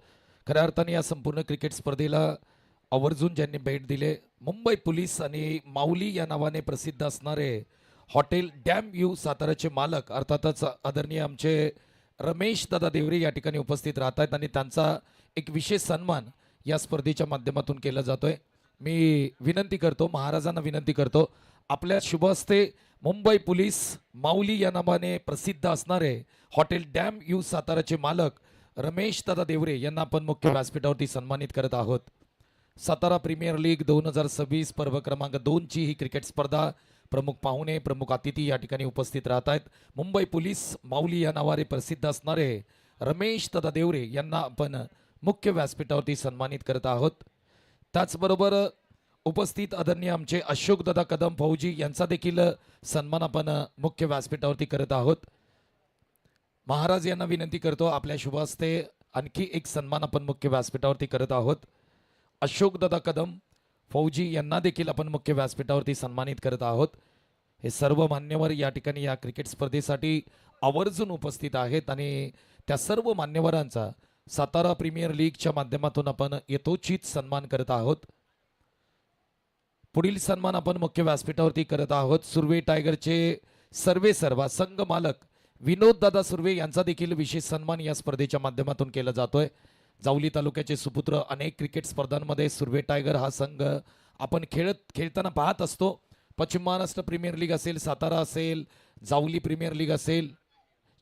खऱ्या अर्थाने या संपूर्ण क्रिकेट स्पर्धेला आवर्जून ज्यांनी भेट दिले, मुंबई पोलीस आणि माऊली या नावाने प्रसिद्ध असणारे हॉटेल डॅम यू साताराचे मालक, अर्थातच आदरणीय आमचे रमेश दादा देवरे या ठिकाणी उपस्थित राहत आहेत आणि त्यांचा एक विशेष सन्मान या स्पर्धेच्या माध्यमातून केला जातोय. मी विनंती करतो, महाराजांना विनंती करतो, आपल्या शुभ हस्ते मुंबई पोलीस माऊली या नावाने प्रसिद्ध असणारे हॉटेल डॅम यू साताराचे मालक रमेश दादा देवरे यांना आपण मुख्य व्यासपीठावरती सन्मानित करत आहोत. सातारा प्रीमियर लीग 2026 पर्व क्रमांक 2 ची ही क्रिकेट स्पर्धा प्रमुख पाहुणे, प्रमुख अतिथी या ठिकाणी उपस्थित राहत आहेत. मुंबई पोलीस माऊली या नावाने प्रसिद्ध असणारे रमेश दादा देवरे यांना आपण मुख्य व्यासपीठावरती सन्मानित करत आहोत. त्याचबरोबर उपस्थित आदरणीय आमचे अशोक दादा कदम फौजी यांचा देखील सन्मान आपण मुख्य व्यासपीठावरती करत आहोत. महाराज यांना विनंती करतो, आपल्या शुभ हस्ते आणखी एक सन्मान आपण मुख्य व्यासपीठावरती करत आहोत. अशोक दादा कदम फौजी यांना देखील आपण मुख्य व्यासपीठावरती सन्मानित करत आहोत. हे सर्व मान्यवर या ठिकाणी या क्रिकेट स्पर्धेसाठी आवर्जून उपस्थित आहेत आणि त्या सर्व मान्यवरांचा सातारा प्रीमियर लीगच्या माध्यमातून आपण यथोचित सन्मान करत आहोत. पुढील सन्मान आपण मुख्य व्यासपीठावरती करत आहोत. सुर्वे टायगरचे सर्वेसर्वा संघ मालक विनोद दादा सुर्वे यांचा देखील विशेष सन्मान या स्पर्धेच्या माध्यमातून केला जातोय. जावली तालुक्याचे सुपुत्र, अनेक क्रिकेट स्पर्धांमध्ये सुर्वे टायगर हा संघ आपण खेळताना पाहत असतो. पश्चिम महाराष्ट्र प्रीमियर लीग असेल, सातारा असेल, जावली प्रीमियर लीग असेल,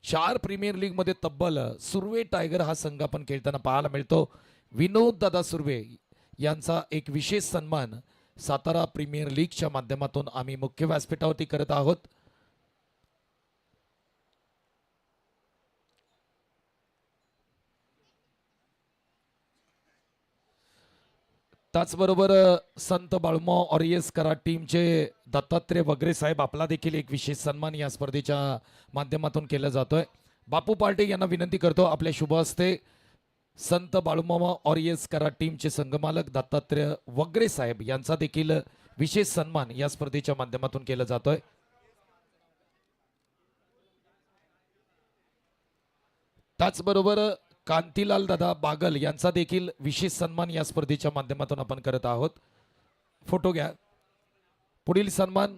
4 प्रीमियर लीग मध्ये तब्बल सुर्वे टायगर हा संघ आपण खेळताना पाहायला मिळतो. विनोद दादा सुर्वे यांचा एक विशेष सन्मान सातारा प्रीमियर लीगच्या माध्यमातून आम्ही मुख्य व्यासपीठावरती करत आहोत. त्याचबरोबर संत बाळूमाव ऑरियस करा टीमचे दत्तात्रय वगैरे साहेब आपला देखील एक विशेष सन्मान या स्पर्धेच्या माध्यमातून केला जातोय. बापू पार्टे यांना विनंती करतो, आपल्या शुभ हस्ते संत बाळूमामा ऑरियस करा टीमचे संघमालक दत्तात्रय वगैरे साहेब यांचा देखील विशेष सन्मान या स्पर्धेच्या माध्यमातून केला जातोय. त्याचबरोबर कांतीलाल दादा बागल यांचा देखील विशेष सन्मान या स्पर्धेच्या माध्यमातून आपण करत आहोत. फोटो घ्या. पुढील सन्मान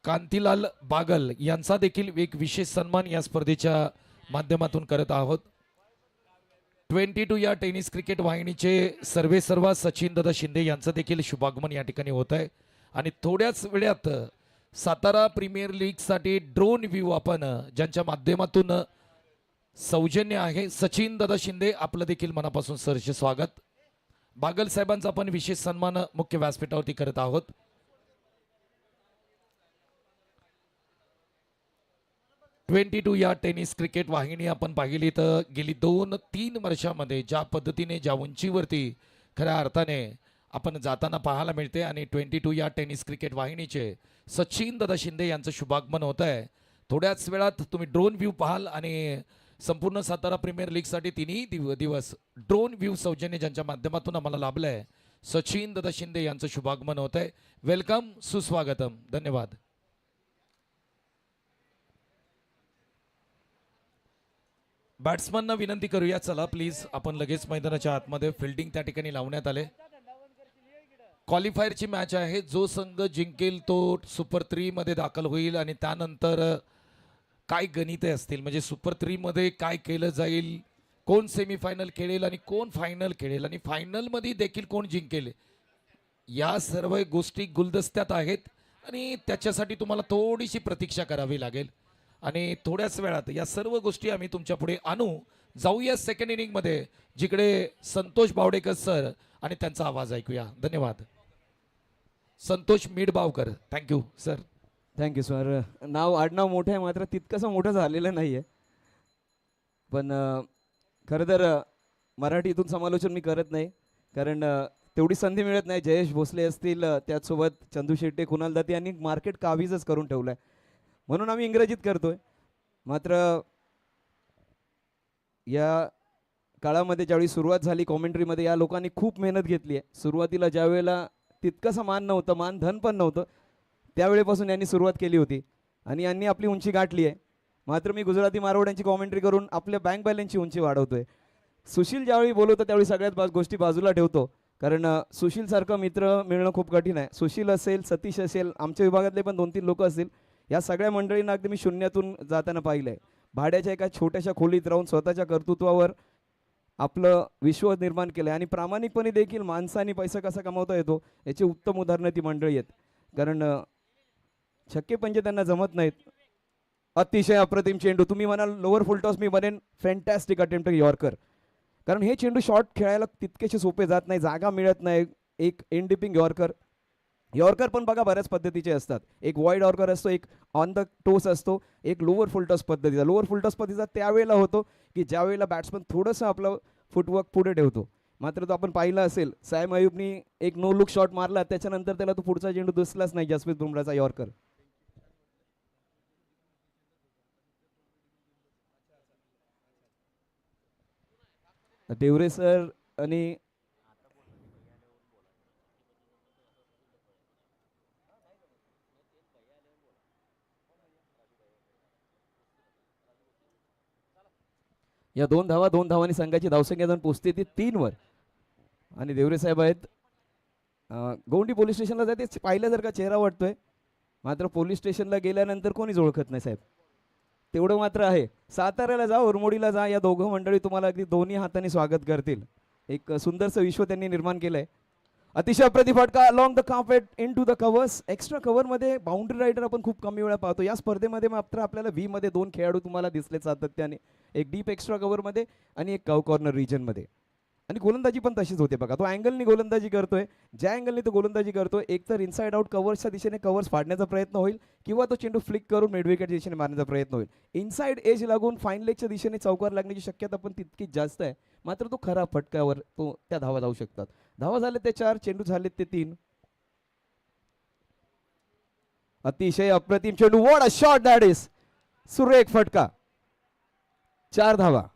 कांतीलाल बागल यांचा देखील एक विशेष सन्मान या स्पर्धेच्या माध्यमातून करत आहोत. 22 या टेनिस क्रिकेट वाहिनीचे सर्वेसर्वा सचिन दादा शिंदे यांचं देखील शुभागमन या ठिकाणी होत आहे. आणि थोड्याच वेळात सातारा प्रीमियर लीग साठी ड्रोन व्ह्यू आपण ज्यांच्या माध्यमातून सौजन्य आहे सचिन दादा शिंदे आपलं देखील मनापासून सहर्ष स्वागत. बागल साहेबांचा आपण विशेष सन्मान मुख्य व्यासपीठावरती करत आहोत. या टेनिस क्रिकेट वाहिनी आपण पाहिली तर गेली 2-3 वर्षामध्ये ज्या पद्धतीने ज्या उंचीवरती खऱ्या अर्थाने आपण जाताना पाहायला मिळते आणि 22 या टेनिस क्रिकेट वाहिनीचे सचिन दादा शिंदे यांचं शुभागमन होत आहे. थोड्याच वेळात तुम्ही ड्रोन व्ह्यू पाहाल आणि संपूर्ण सातारा प्रीमियर लीग साठी तिन्ही दिवस ड्रोन व्ह्यू सौजन्य ज्यांच्या माध्यमातून आम्हाला लाभलंय सचिन दादा शिंदे यांचं शुभागमन होत आहे. वेलकम, सुस्वागतम, धन्यवाद. बॅट्समनना विनंती करूया, चला प्लीज आपण लगेच मैदानाच्या आतमध्ये. फिल्डिंग त्या ठिकाणी लावण्यात आले. क्वालिफायरची मॅच आहे. जो संघ जिंकेल तो सुपर 3 मध्ये दाखल होईल आणि त्यानंतर काय गणिते असतील म्हणजे सुपर 3 मध्ये काय केलं जाईल, कोण सेमीफायनल खेळेल आणि कोण फायनल खेळेल आणि फायनल मध्ये देखील कोण जिंकेल, या सर्व गोष्टी गुलदस्त्यात आहेत आणि त्याच्यासाठी तुम्हाला थोडीशी प्रतीक्षा करावी लागेल. आणि थोड्याच वेळात या सर्व गोष्टी आम्ही तुमच्या पुढे आणू. जाऊया सेकंड इनिंग मध्ये जिकडे संतोष बावडेकर सर आणि त्यांचा आवाज ऐकूया. धन्यवाद. Santosh Midbavkar. Thank you sir. Thank you sir. आडनाव मोठं आहे मात्र तितकंसं मोठं झालेलं नाही आहे. पण खरं तर मराठीतून समालोचन मी करत नाही कारण तेवढी संधी मिळत नाही. जयेश भोसले असतील, त्याचसोबत चंदू शेट्टे, कुणाल दाती यांनी मार्केट काबीजच करून ठेवलं आहे म्हणून आम्ही इंग्रजीत करतोय. मात्र या काळामध्ये ज्यावेळी सुरुवात झाली कॉमेंट्रीमध्ये या लोकांनी खूप मेहनत घेतली आहे. सुरुवातीला ज्या वेळेला तितकंसं मान नव्हतं, मान धन पण नव्हतं, त्यावेळेपासून यांनी सुरुवात केली होती आणि यांनी आपली उंची गाठली आहे. मात्र मी गुजराती मारवाड्यांची कॉमेंट्री करून आपल्या बँक बॅलन्सची उंची वाढवतोय. सुशील ज्यावेळी बोलवतो त्यावेळी सगळ्यात गोष्टी बाजूला ठेवतो कारण सुशीलसारखं मित्र मिळणं खूप कठीण आहे. सुशील असेल, सतीश असेल, आमच्या विभागातले पण 2-3 लोक असतील, या सगळ्या मंडळींना अगदी मी शून्यातून जाताना पाहिलं आहे. भाड्याच्या एका छोट्याशा खोलीत राहून स्वतःच्या कर्तृत्वावर आपलं विश्व निर्माण केलं आहे आणि प्रामाणिकपणे देखील माणसाने पैसा कसा कमावता येतो याची उत्तम उदाहरणं ती मंडळी आहेत. कारण छक्के पंजे त्यांना जमत नाहीत. अतिशय अप्रतिम चेंडू. तुम्ही म्हणाल लोअर फुलटॉस, मी म्हणेन फॅन्टॅस्टिक अटेम्प्ट यॉर्कर. कारण हे चेंडू शॉर्ट खेळायला तितकेसे सोपे जात नाही, जागा मिळत नाही. एक एंड डिपिंग यॉर्कर पण बघा बऱ्याच पद्धतीचे असतात. एक वाईड यॉर्कर असतो, एक ऑन द टोस असतो, एक लोअर फुलटॉस पद्धतीचा. लोअर फुलटॉस पद्धतीचा त्यावेळेला होतो की ज्यावेळेला बॅट्समन थोडंसं आपलं फुटवर्क पुढे ठेवतो. मात्र तो आपण पाहिला असेल सॅम अयूबनी एक नो लुक शॉट मारला, त्याच्यानंतर त्याला तो पुढचा चेंडू दिसलाच नाही जसप्रीत बुमराचा यॉर्कर. देवरे सर आणि या 2 धावांनी संघाची धावसंख्या जाऊन पोहोचते ती 3 वर. आणि देवरे साहेब आहेत गौंडी पोलीस स्टेशनला जाते, पाहिलं जर का चेहरा वाटतोय, मात्र पोलीस स्टेशनला गेल्यानंतर कोणीच ओळखत नाही साहेब, तेवढं मात्र आहे. साताऱ्याला जा, उरमोडीला जा, या दोघं मंडळी तुम्हाला अगदी दोन्ही हाताने स्वागत करतील. एक सुंदरसं विश्व त्यांनी निर्माण केलंय. अतिशय प्रतिफटका along the carpet into the covers. Extra कव्हरमध्ये बाउंड्री रायडर आपण खूप कमी वेळा पाहतो. या स्पर्धेमध्ये मात्र आपल्याला व्ही मध्ये 2 खेळाडू तुम्हाला दिसले सातत्याने, एक डीप एक्स्ट्रा कव्हरमध्ये आणि एक कव कॉर्नर रिजनमध्ये. आणि गोलंदाजी पण तशीच होते बघा. तो अँगलनी गोलंदाजी करतोय, ज्या अँगलने तो गोलंदाजी करतोय एक तर इनसाइड आउट कव्हर्सच्या दिशेने कव्हर्स फाडण्याचा प्रयत्न होईल किंवा तो चेंडू फ्लिक करून मिडविकेटच्या दिशेने मारण्याचा प्रयत्न होईल. इनसाइड एज लागून फाईन लेगच्या दिशेने चौकार लागण्याची शक्यता पण तितकीच जास्त आहे. मात्र तो खरा फटक्यावर तो त्या धावा जाऊ शकतात. धावा झाले ते 4, चेंडू झाले ते 3. अतिशय अप्रतिम चेंडू. What a shot that is. सुरेख फटका. 4 धावा.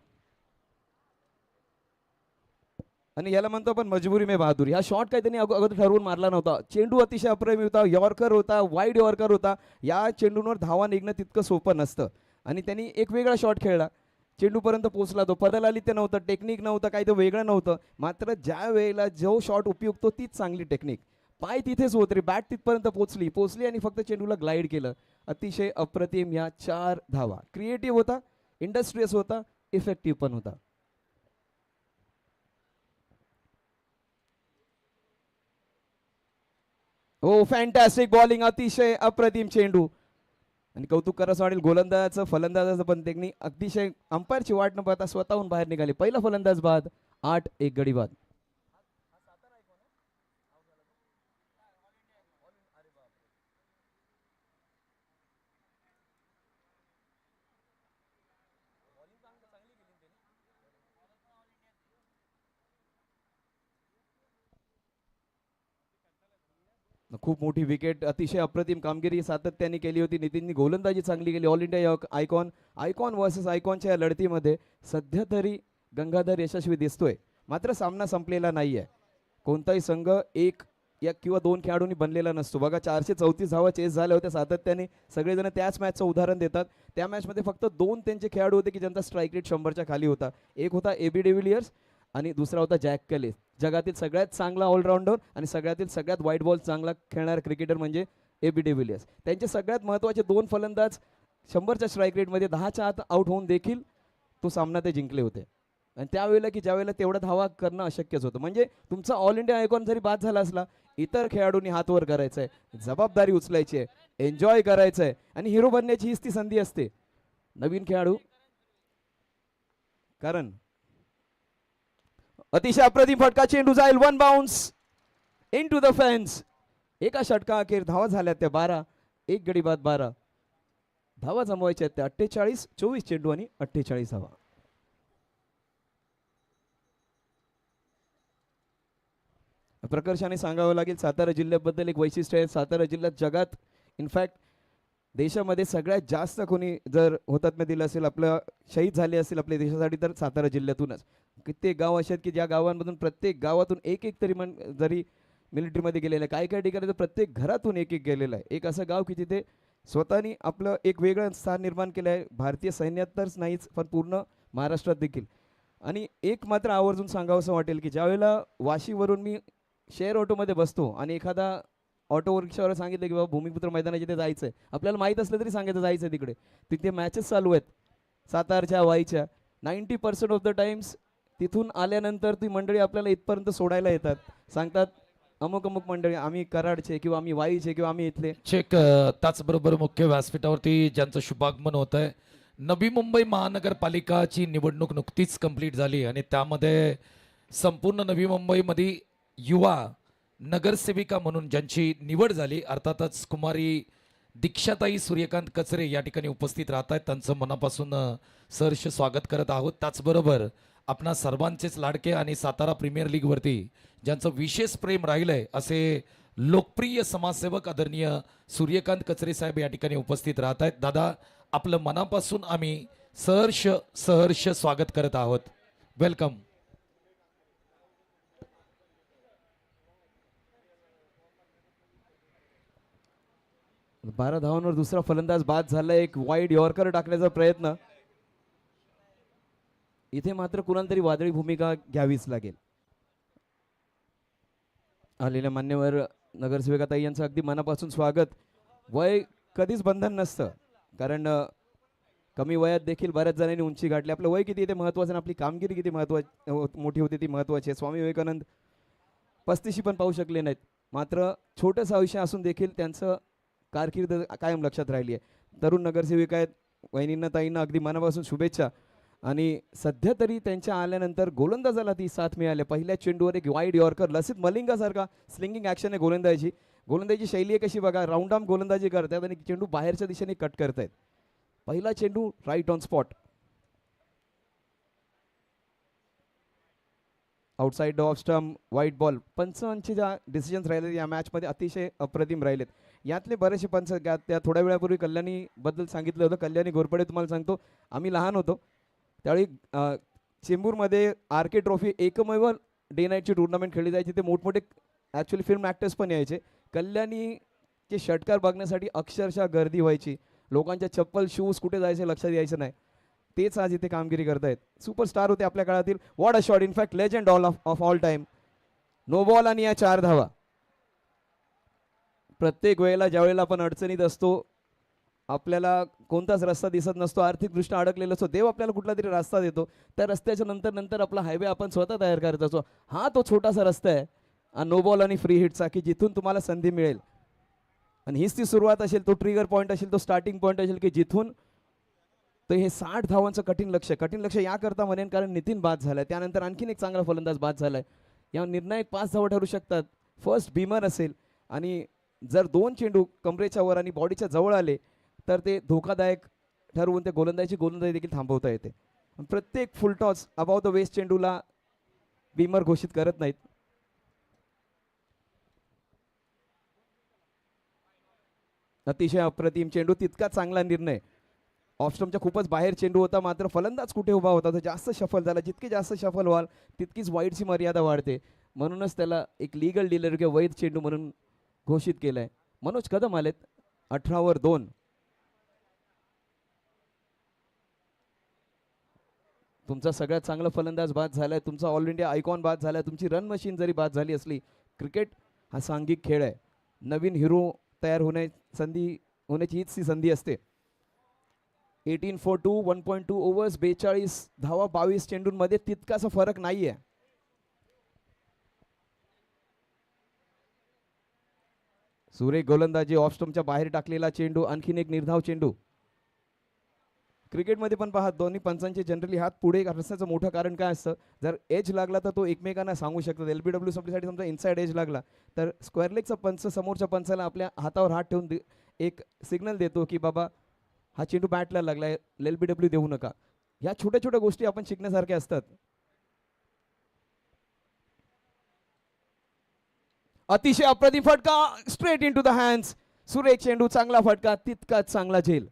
आणि याला म्हणतो आपण मजबुरी में बहादुरी. हा शॉट काही त्यांनी अगोदर ठरवून मारला नव्हता. चेंडू अतिशय अप्रतिम होता, यॉर्कर होता, वाईड यॉर्कर होता. या चेंडूंवर धावा निघणं तितकं सोपं नसतं आणि त्यांनी एक वेगळा शॉट खेळला. चेंडूपर्यंत पोहोचला, तो पदलालित्य नव्हतं, टेक्निक नव्हतं, काही तो वेगळं नव्हतं. मात्र ज्या वेळेला जो शॉट उपयुक्त तीच चांगली टेक्निक, पाय तिथेच होत रे, बॅट तिथपर्यंत पोहोचली आणि फक्त चेंडूला ग्लाईड केलं. अतिशय अप्रतिम या 4 धावा. क्रिएटिव्ह होता, इंडस्ट्रियस होता, इफेक्टिव्ह पण होता. हो, फॅन्टॅस्टिक बॉलिंग, अतिशय अप्रतिम चेंडू. आणि कौतुक करायचं वाटेल गोलंदाजाचं, फलंदाजाचं पण त्यांनी अतिशय अंपायरची वाट न पाहता स्वतःहून बाहेर निघाले. पहिला फलंदाज बाद, 8 गडी बाद. खूप मोठी विकेट, अतिशय अप्रतिम कामगिरी सातत्याने केली होती. नितीननी गोलंदाजी चांगली केली. ऑल इंडिया आयकॉन वर्सेस आयकॉनच्या या लढतीमध्ये सध्या तरी गंगाधर यशस्वी दिसतोय. मात्र सामना संपलेला नाहीये. कोणताही संघ एक या किंवा 2 खेळाडूंनी बनलेला नसतो. बघा 434 धावा चेस झाल्या होत्या सातत्याने. सगळेजण त्याच मॅचचं उदाहरण देतात. त्या मॅचमध्ये फक्त 2 त्यांचे खेळाडू होते की ज्यांचा स्ट्राईक रेट 100च्या खाली होता. एक होता AB डिव्हिलियर्स आणि दुसरा होता जॅक कलिस. जगातील सगळ्यात चांगला ऑलराऊंडर आणि सगळ्यात वाईट बॉल चांगला खेळणारा क्रिकेटर म्हणजे AB डिव्हिलियर्स. त्यांचे सगळ्यात महत्त्वाचे 2 फलंदाज 100च्या स्ट्राईक रेटमध्ये 10च्या आत आउट होऊन देखील तो सामना ते जिंकले होते. आणि त्यावेळेला की ज्यावेळेला तेवढा धावा करणं अशक्यच होतं. म्हणजे तुमचा ऑल इंडिया आयकॉन जरी बाद झाला असला, इतर खेळाडूंनी हात वर करायचं आहे, जबाबदारी उचलायची आहे, एन्जॉय करायचं आहे आणि हिरो बनण्याची हीच ती संधी असते. नवीन खेळाडू कारण अतिशय अप्रतिम फटका, चेंडू जाईल 1 bounce into the fans. एका षटका अखेर धावा झाल्या त्या 12, 1 गडी बाद 12 धावा जमवायच्या त्या 48, 24 चेंडू आणि 48 धावा. प्रकर्षाने सांगावं लागेल सातारा जिल्ह्याबद्दल एक वैशिष्ट्य आहे. सातारा जिल्ह्यात जगात इनफॅक्ट देशामध्ये सगळ्यात जास्त कोणी जर हुतात्मा दिलं असेल, आपलं शहीद झाले असेल आपल्या देशासाठी, तर सातारा जिल्ह्यातूनच. कित्येक गाव असे आहेत की ज्या गावांमधून प्रत्येक गावातून एक तरी जरी मिलिटरीमध्ये गेलेलं आहे. काही ठिकाणी तर प्रत्येक घरातून एक गेलेलं आहे. एक असं गाव की तिथे स्वतःनी आपलं एक वेगळं स्थान निर्माण केलं आहे. भारतीय सैन्यात तरच नाहीच पण पूर्ण महाराष्ट्रात देखील. आणि एक मात्र आवर्जून सांगावंसं वाटेल की ज्यावेळेला वाशीवरून मी शेअर ऑटोमध्ये बसतो आणि एखादा ऑटो रिक्षावर सांगितलं की बाबा भूमिपुत्र मैदानाच्या तिथे जायचं आहे, आपल्याला माहीत असलं तरी सांगायचं जायचं आहे तिकडे, तिथे मॅचेस चालू आहेत सातारच्या वाईच्या. 90% ऑफ द टाइम्स तिथून आल्यानंतर ती मंडळी आपल्याला इथपर्यंत सोडायला येतात. सांगतात अमुक मंडळी, आम्ही कराडचे किंवा आम्ही वाईचे किंवा आम्ही इथले. चेक त्याचबरोबर मुख्य व्यासपीठावरती ज्यांचं शुभागमन होत आहे, नवी मुंबई महानगरपालिकाची निवडणूक नुकतीच कंप्लीट झाली आणि त्यामध्ये संपूर्ण नवी मुंबईमध्ये युवा नगरसेविका म्हणून ज्यांची निवड झाली, अर्थातच कुमारी दीक्षाताई सूर्यकांत कचरे या ठिकाणी उपस्थित राहत आहेत. त्यांचं मनापासून सहर्ष स्वागत करत आहोत. त्याचबरोबर आपणा सर्वांचेच लाडके आणि सातारा प्रीमियर लीगवरती ज्यांचं विशेष प्रेम राहिलंय असे लोकप्रिय समाजसेवक आदरणीय सूर्यकांत कचरे साहेब या ठिकाणी उपस्थित राहत आहेत. दादा, आपलं मनापासून आम्ही सहर्ष स्वागत करत आहोत. वेलकम. बारा धावांवर दुसरा फलंदाज बाद झाला. एक वाईड यॉर्कर टाकण्याचा प्रयत्न. इथे मात्र कुणाला तरी वादळी भूमिका घ्यावीच लागेल. आलेल्या मान्यवर नगरसेविकाताई यांचं अगदी मनापासून स्वागत. वय कधीच बंधन नसतं, कारण कमी वयात देखील बऱ्याच जणांनी उंची गाठली. आपलं वय किती ते महत्त्वाचं आणि आपली कामगिरी किती मोठी होती ती महत्त्वाची आहे. स्वामी विवेकानंद 35 पण पाहू शकले नाहीत, मात्र छोटंसं आयुष्य असून देखील त्यांचं कारकीर्द कायम लक्षात राहिली आहे. तरुण नगरसेविका आहेत. वहिनींना ताईंना अगदी मनापासून शुभेच्छा. आणि सध्या तरी त्यांच्या आल्यानंतर गोलंदाजाला ती साथ मिळाली. पहिल्या चेंडूवर एक वाईड यॉर्कर, लसित मलिंगासारखा स्लिंगिंग ॲक्शन आहे गोलंदाजी शैली आहे कशी बघा, राऊंड आर्म गोलंदाजी करतात आणि चेंडू बाहेरच्या दिशेने कट करतायत. पहिला चेंडू right on spot, outside off stump, wide ball. पंचांचे ज्या डिसिजन्स राहिले या मॅचमध्ये अतिशय अप्रतिम राहिलेत. यातले बरेचसे पंच त्या थोड्या वेळापूर्वी कल्याणी बद्दल सांगितलं होतं. कल्याणी घोरपडे, तुम्हाला सांगतो आम्ही लहान होतो त्यावेळी चेंबूरमध्ये RK ट्रॉफी एकमेव डे नाईटची टुर्नामेंट खेळली जायची. ते मोठमोठे ॲक्च्युली फिल्म ॲक्टर्स पण यायचे. कल्याणीचे षटकार बघण्यासाठी अक्षरशः गर्दी व्हायची. लोकांच्या चप्पल शूज कुठे जायचे लक्षात यायचं नाही. तेच आज इथे कामगिरी करतायत. सुपरस्टार होते आपल्या काळातील. What a shot, in fact legend of all time. No ball आणि या 4 धावा. प्रत्येक वेळेला ज्या वेळेला आपण अडचणीत असतो, आपल्याला कोणताच रस्ता दिसत नसतो, आर्थिकदृष्ट्या अडकलेला असतो, देव आपल्याला कुठला तरी रस्ता देतो. त्या रस्त्याच्या नंतर आपला हायवे आपण स्वतः तयार करत असतो. हा तो छोटासा रस्ता आहे, नो बॉल आणि फ्री हिटचा, की जिथून तुम्हाला संधी मिळेल. आणि हीच ती सुरुवात असेल, तो ट्रिगर पॉईंट असेल, तो स्टार्टिंग पॉईंट असेल, की जिथून तर हे 60 धावांचं कठीण लक्ष याकरता म्हणेन कारण नितीन बाद झालाय, त्यानंतर आणखीन एक चांगला फलंदाज बाद झालाय. या निर्णायक 5 धावा ठरू शकतात. फर्स्ट बीमर असेल आणि जर 2 चेंडू कमरेच्या वर आणि बॉडीच्या जवळ आले तर ते धोकादायक ठरवून ते गोलंदाजी देखील थांबवता येते. प्रत्येक फुलटॉस अबाव द वेस्ट चेंडूला बीमर घोषित करत नाहीत. अतिशय अप्रतिम चेंडू, तितका चांगला निर्णय. ऑफस्टम्पच्या खूपच बाहेर चेंडू होता, मात्र फलंदाज कुठे उभा होता तो जास्त शफल झाला. जितके जास्त शफल व्हाल तितकीच वाईडची मर्यादा वाढते. म्हणूनच त्याला एक लीगल डीलर किंवा वैध चेंडू म्हणून घोषित केलाय. मनोज कदम आलेत 18 वर 2. तुमचा सगळ्यात चांगला फलंदाज बाद झालाय, तुमचा ऑल इंडिया आयकॉन बाद झालाय, तुमची रन मशीन जरी बाद झाली असली, क्रिकेट हा सांघिक खेळ आहे. नवीन हिरो तयार होण्याची हीच ती संधी असते. 18 for 2, 1.2 ओव्हर्स, 42 धावा 22 चेंडूंमध्ये, तितकासा फरक नाहीये. सुरेख गोलंदाजी, ऑफस्टम्पच्या बाहेर टाकलेला चेंडू, आणखीन एक निर्धाव चेंडू. क्रिकेटमध्ये पण पहा, दोन्ही पंचांचे जनरली हात पुढे असण्याचं मोठं कारण काय असतं, जर एज लागला तर तो एकमेकांना सांगू शकतात. LBW संपल्यासाठी समजा इनसाइड एज लागला तर स्क्वेअर लेगचा पंच समोरच्या पंचाला आपल्या हातावर हात ठेवून एक सिग्नल देतो की बाबा हा चेंडू बॅटला लागलाय, LBW देऊ नका. ह्या छोट्या छोट्या गोष्टी आपण शिकण्यासारख्या असतात. अतिशय अप्रतिम फटका, straight into the hands. सुरेख चेंडू, चांगला फटका, तितकाच चांगला झेल.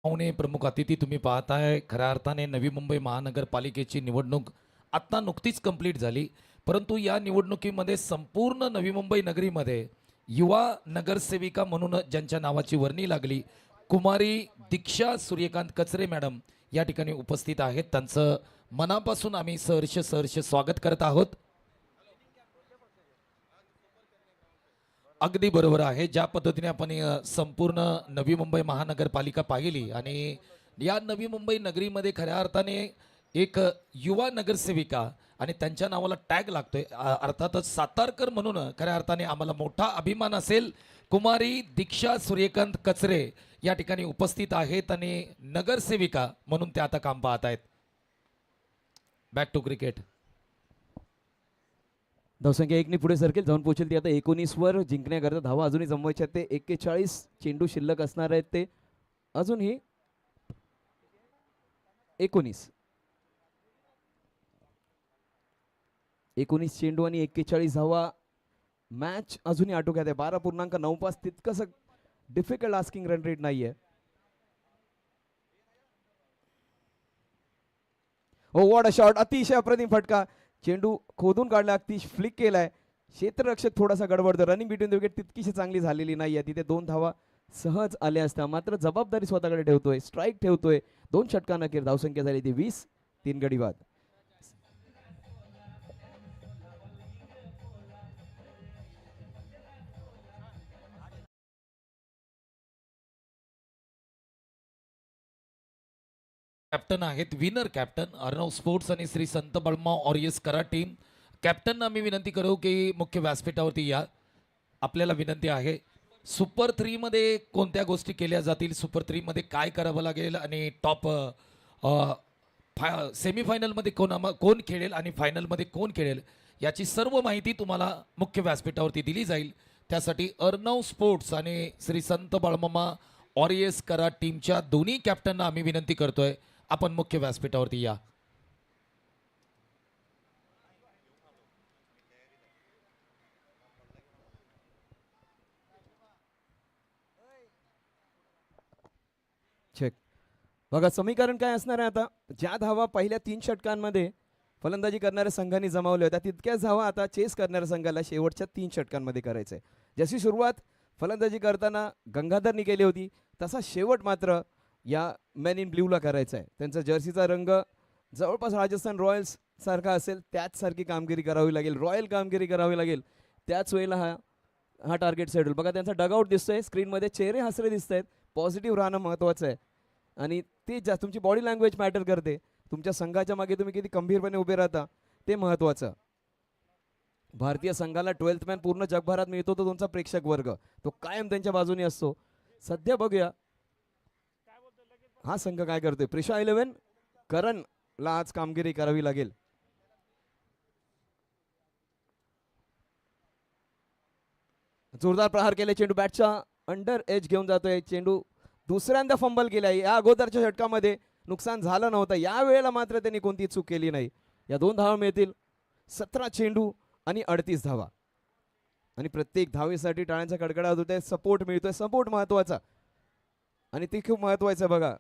पाहुणे प्रमुख अतिथी तुम्ही पाहताय, खऱ्या अर्थाने नवी मुंबई महानगरपालिकेची निवडणूक आत्ता नुकतीच कंप्लीट झाली. परंतु या निवडणुकीमध्ये संपूर्ण नवी मुंबई नगरीमध्ये युवा नगरसेविका म्हणून ज्यांच्या नावाची वर्णी लागली, कुमारी दीक्षा सूर्यकांत कचरे मॅडम या ठिकाणी उपस्थित आहेत. त्यांचं मनापासून आम्ही सहर्ष स्वागत करत आहोत. अगदी बरोबर आहे. ज्या पद्धतीने आपण संपूर्ण नवी मुंबई महानगरपालिका पाहिली आणि या नवी मुंबई नगरीमध्ये खऱ्या अर्थाने एक युवा नगरसेविका आणि त्यांच्या नावाला टॅग लागतोय, अर्थातच सातारकर म्हणून खऱ्या अर्थाने आम्हाला मोठा अभिमान असेल. कुमारी दीक्षा सूर्यकांत कचरे या ठिकाणी उपस्थित आहेत आणि नगरसेविका म्हणून ते आता काम पाहत आहेत. Back to cricket. धावसंख्या 1 ने पुढे सरकेल, जाऊन पोहोचेल ती आता 19 वर. जिंकण्याकरता धावा अजूनही जमवायच्या आहेत. ते 41 चेंडू शिल्लक असणार आहेत. ते अजूनही 19 चेंडू आणि 41 धावा. मॅच अजूनही आटोक्यात आहे. 12.95 तितकंसं डिफिकल्ट आस्किंग रन रेट नाहीये. ओ व्हॉट अ शॉट, अतिशय अप्रतिम फटका. चेंडू खोदून काढला, अगदी फ्लिक केलाय. क्षेत्ररक्षक थोडासा गडबडतो. रनिंग बिटवीन द विकेट तितकीशी चांगली झालेली नाहीये. तिथे 2 धावा सहज आल्या असत्या, मात्र जबाबदारी स्वतःकडे ठेवतोय, स्ट्राईक ठेवतोय. 2 षटका नकेर. धावसंख्या झाली ती 20. 3 गडी बाद. कॅप्टन आहेत, विनर कॅप्टन अर्णव स्पोर्ट्स आणि श्री संत बळमा ऑरियस करा टीम. कॅप्टन आम्ही विनंती करू की मुख्य व्यासपीठावरती या. आपल्याला विनंती आहे, सुपर 3 मध्ये कोणत्या गोष्टी केल्या जातील, सुपर 3 मध्ये काय करावं लागेल आणि टॉप सेमीफायनलमध्ये कोण खेळेल आणि फायनलमध्ये कोण खेळेल याची सर्व माहिती तुम्हाला मुख्य व्यासपीठावरती दिली जाईल. त्यासाठी अर्णव स्पोर्ट्स आणि श्री संत बळमामा ऑरियस करा टीमच्या दोन्ही कॅप्टनना आम्ही विनंती करतोय, आपण मुख्य व्यासपीठावरती या. चेक. बघा समीकरण काय असणार आहे आता. ज्या धावा पहिल्या 3 षटकांमध्ये फलंदाजी करणाऱ्या संघांनी जमावल्या होत्या तितक्याच धावा आता चेस करणाऱ्या संघाला शेवटच्या 3 षटकांमध्ये करायचं आहे. जशी सुरुवात फलंदाजी करताना गंगाधरनी केली होती तसा शेवट मात्र या मॅन इन ब्ल्यूला करायचा आहे. त्यांचा जर्सीचा रंग जवळपास राजस्थान रॉयल्स सारखा असेल त्याच सारखी कामगिरी करावी लागेल, रॉयल कामगिरी करावी लागेल. त्याच वेळेला हा टार्गेट सेट होईल. बघा त्यांचा डगआउट दिसतोय स्क्रीनमध्ये, चेहरे हसरे दिसत आहेत. पॉझिटिव्ह राहणं महत्त्वाचं आहे आणि ते तुमची बॉडी लँग्वेज मॅटर करते. तुमच्या संघाच्या मागे तुम्ही किती गंभीरपणे उभे राहता ते महत्त्वाचं. भारतीय संघाला 12th मॅन पूर्ण जगभरात मिळतो तो तुमचा प्रेक्षक वर्ग, तो कायम त्यांच्या बाजूने असतो. सध्या बघूया हा संघ काय करतोय. प्रिशा 11 करणला आज कामगिरी करावी लागेल. जोरदार प्रहार केले, चेंडू बॅटच्या अंडर एज घेऊन जातोय. चेंडू दुसऱ्यांदा फंबल केलाय. या अगोदरच्या षटकामध्ये नुकसान झालं नव्हतं, या वेळेला मात्र त्यांनी कोणती चूक केली नाही. या 2 धावा मिळतील. 17 चेंडू आणि 38 धावा आणि प्रत्येक धावेसाठी टाळ्यांचा कडकडाट होतोय. सपोर्ट मिळतोय, सपोर्ट महत्वाचा आणि ते खूप महत्वाचं. बघा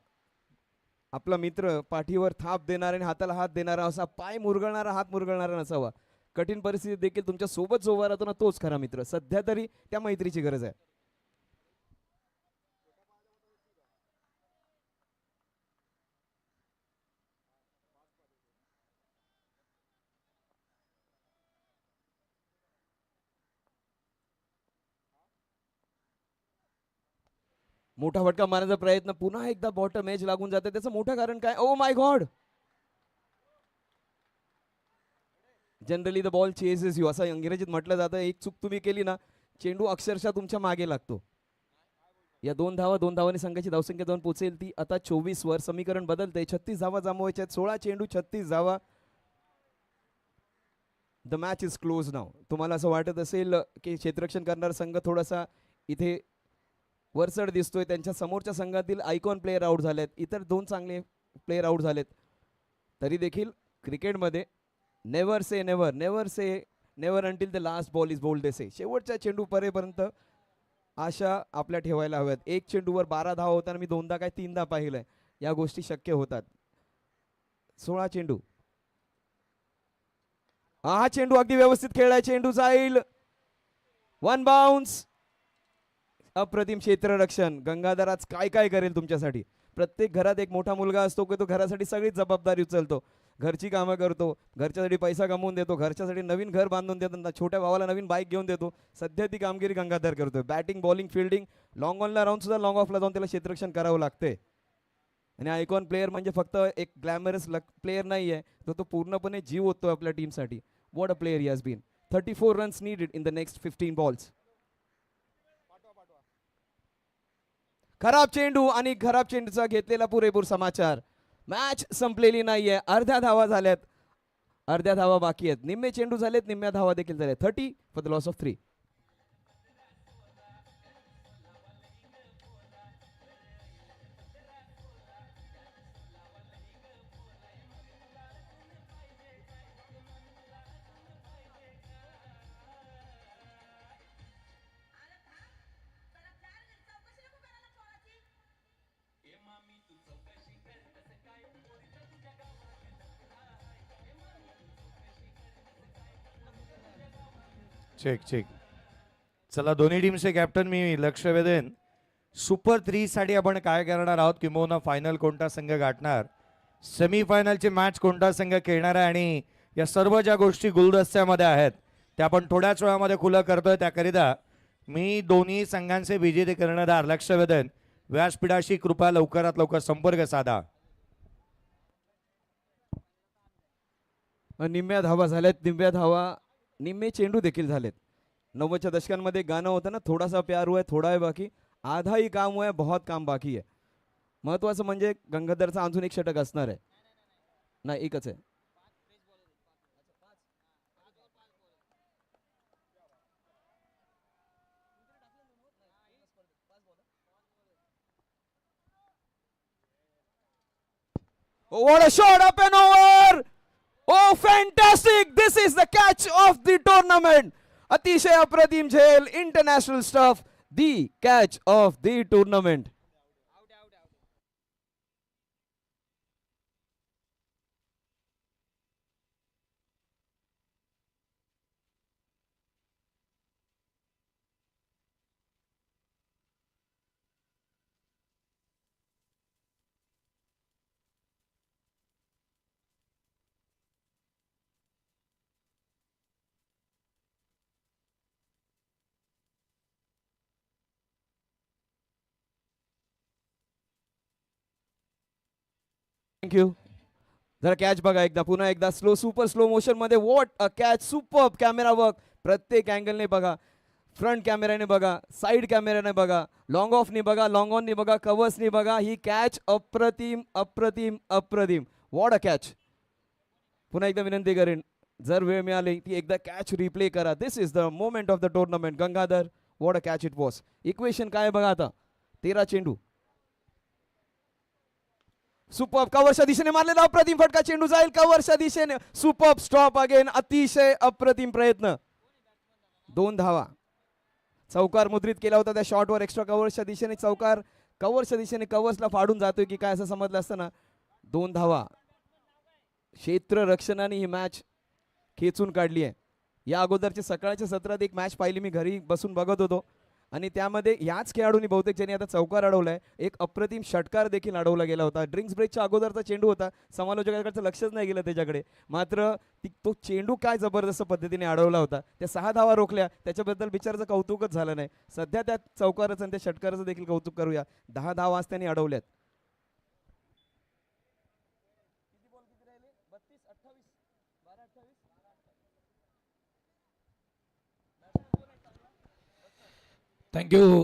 आपला मित्र पाठीवर थाप देणारा आणि हाताला हात देणारा असा, पाय मुरगळणारा हात मुरगळणारा नसावा. कठीण परिस्थितीत देखील तुमच्या सोबत जो उभा राहतो ना तोच खरा मित्र. सध्या तरी त्या मैत्रीची गरज आहे. मोठा फटका मारण्याचा प्रयत्न, पुन्हा एकदा बॉटम एज लागून जाते. त्याचं मोठं कारण काय. Oh my God, generally the ball ceases you असं इंग्रजीत म्हटलं जातं. एक चूक तुम्ही केली ना चेंडू अक्षरशः तुमच्या मागे लागतो. या 2 धावांनी संघाची धावसंख्या जाऊन पोहोचेल ती आता 24 वर. समीकरण बदलते. 36 धावा जमवायच्या आहेत. 16 चेंडू 36 धावा. द मॅच इज क्लोज नाव. तुम्हाला असं वाटत असेल की क्षेत्ररक्षण करणारा संघ थोडासा इथे वरचढ दिसतोय. त्यांच्या समोरच्या संघातील आयकॉन प्लेयर आउट झालेत, इतर 2 चांगले प्लेयर आउट झालेत. तरी देखील क्रिकेटमध्ये never say never, never say never until the last ball is bowled say. शेवटच्या चेंडू परेपर्यंत आशा आपल्या ठेवायला हव्यात. 1 चेंडूवर 12 धावा होताना मी 2दा काय 3दा पाहिलंय. या गोष्टी शक्य होतात. 16 चेंडू. हा चेंडू अगदी व्यवस्थित खेळलाय. चेंडू जाईल. 1 बाउन्स. अप्रतिम क्षेत्ररक्षण. गंगाधर आज काय काय करेल तुमच्यासाठी. प्रत्येक घरात एक मोठा मुलगा असतो की तो घरासाठी सगळीच जबाबदारी उचलतो, घरची कामं करतो, घरच्यासाठी पैसा कमवून देतो, घरच्यासाठी नवीन घर बांधून देतो, छोट्या भावाला नवीन बाईक घेऊन देतो. सध्या ती कामगिरी गंगाधर करतोय. बॅटिंग, बॉलिंग, फिल्डिंग, लॉंग ऑनला राहून सुद्धा लॉंग ऑफला जाऊन त्याला क्षेत्ररक्षण करावं लागते. आणि आयकॉन प्लेयर म्हणजे फक्त एक ग्लॅमरस प्लेयर नाही आहे, तो पूर्णपणे जीव ओततो आपल्या टीमसाठी. What a player he has been. 34 runs needed in the next 15 balls. खराब चेंडू आणि खराब चेंडूचा घेतलेला पुरेपूर समाचार. मॅच संपलेली नाहीये. अर्ध्या धावा झाल्यात, अर्ध्या धावा बाकी आहेत. निम्मे चेंडू झालेत, निम्म्या धावा देखील झाल्यात. 30 for the loss of 3. Check check. चला दोन्ही टीमचे कॅप्टन मी लक्ष वेधेन. सुपर 3 साठी आपण काय करणार आहोत, किंबहुना फायनल कोणता संघ गाठणार, सेमीफायनलची मॅच कोणता संघ खेळणार आहे, आणि या सर्व ज्या गोष्टी गुलदस्त्यामध्ये आहेत त्या आपण थोड्याच वेळामध्ये खुलं करतोय. त्याकरिता मी दोन्ही संघांचे विजेते कर्णधार लक्ष वेधेन. व्यासपीठाशी कृपया लवकरात लवकर संपर्क साधा. निम्म्या धावा झाल्यात, निम्म्या धावा, निम्मे चेंडू देखील झालेत. 90च्या दशकांमध्ये गाणं होतं ना, थोडासा प्यार हुआ है थोडा है बाकी, आधा ही काम हुआ है बहुत काम बाकी है. महत्वाचं म्हणजे गंगाधरचा अजून एक षटक असणार आहे. नाही, एकच आहे. What a shot, up and over! Oh, fantastic! This is the catch of the tournament. अतिशय अप्रतिम झेल, international stuff, the catch of the tournament. Thank you. जरा कॅच बघा एकदा, पुन्हा एकदा सुपर स्लो मोशन मध्ये. What a catch, super camera work. प्रत्येक अँगलने बघा, फ्रंट कॅमेऱ्याने बघा, साईड कॅमेऱ्याने बघा, लॉंग ऑफनी बघा, लॉंग ऑननी बघा, कव्हर्सनी बघा. ही कॅच अप्रतिम अप्रतिम अप्रतिम. What a catch. पुन्हा एकदा विनंती करेन, जर वेळ मिळाली ती एकदा कॅच रिप्ले करा. This is the moment of the tournament. Gangadhar, what a catch it was. Equation काय बघा आता, 13 चेंडू. सुपर कव्हरच्या दिशेने मारलेला अप्रतिम फटका. चेंडू जाईल कव्हरच्या दिशेने. Super stop again. अतिशय अप्रतिम प्रयत्न. 2 धावा. चौकार मुद्रित केला होता त्या शॉटवर एक्स्ट्रा कव्हर्सच्या दिशेने. चौकार कव्हर्सच्या दिशेने कव्हर्सला फाडून जातोय की काय असं समजलं असताना 2 धावा. क्षेत्ररक्षणाने ही मॅच खेचून काढली आहे. या अगोदरच्या सकाळच्या सत्रात एक मॅच पाहिली मी, घरी बसून बघत होतो, आणि त्यामध्ये याच खेळाडूंनी बहुतेक ज्यांनी आता चौकार अडवलाय, एक अप्रतिम षटकार देखील अडवला गेला होता. ड्रिंक्स ब्रेकच्या अगोदरचा चेंडू होता, समालोचकांकडचं लक्षच नाही गेलं त्याच्याकडे. मात्र तो चेंडू काय जबरदस्त पद्धतीने अडवला होता. त्या 6 धावा रोखल्या, त्याच्याबद्दल बिचाराचं कौतुकच झालं नाही. सध्या त्या चौकाराचं आणि त्या षटकाराचं देखील कौतुक करूया. 10 धावा आज त्यांनी अडवल्यात. थँक्यू.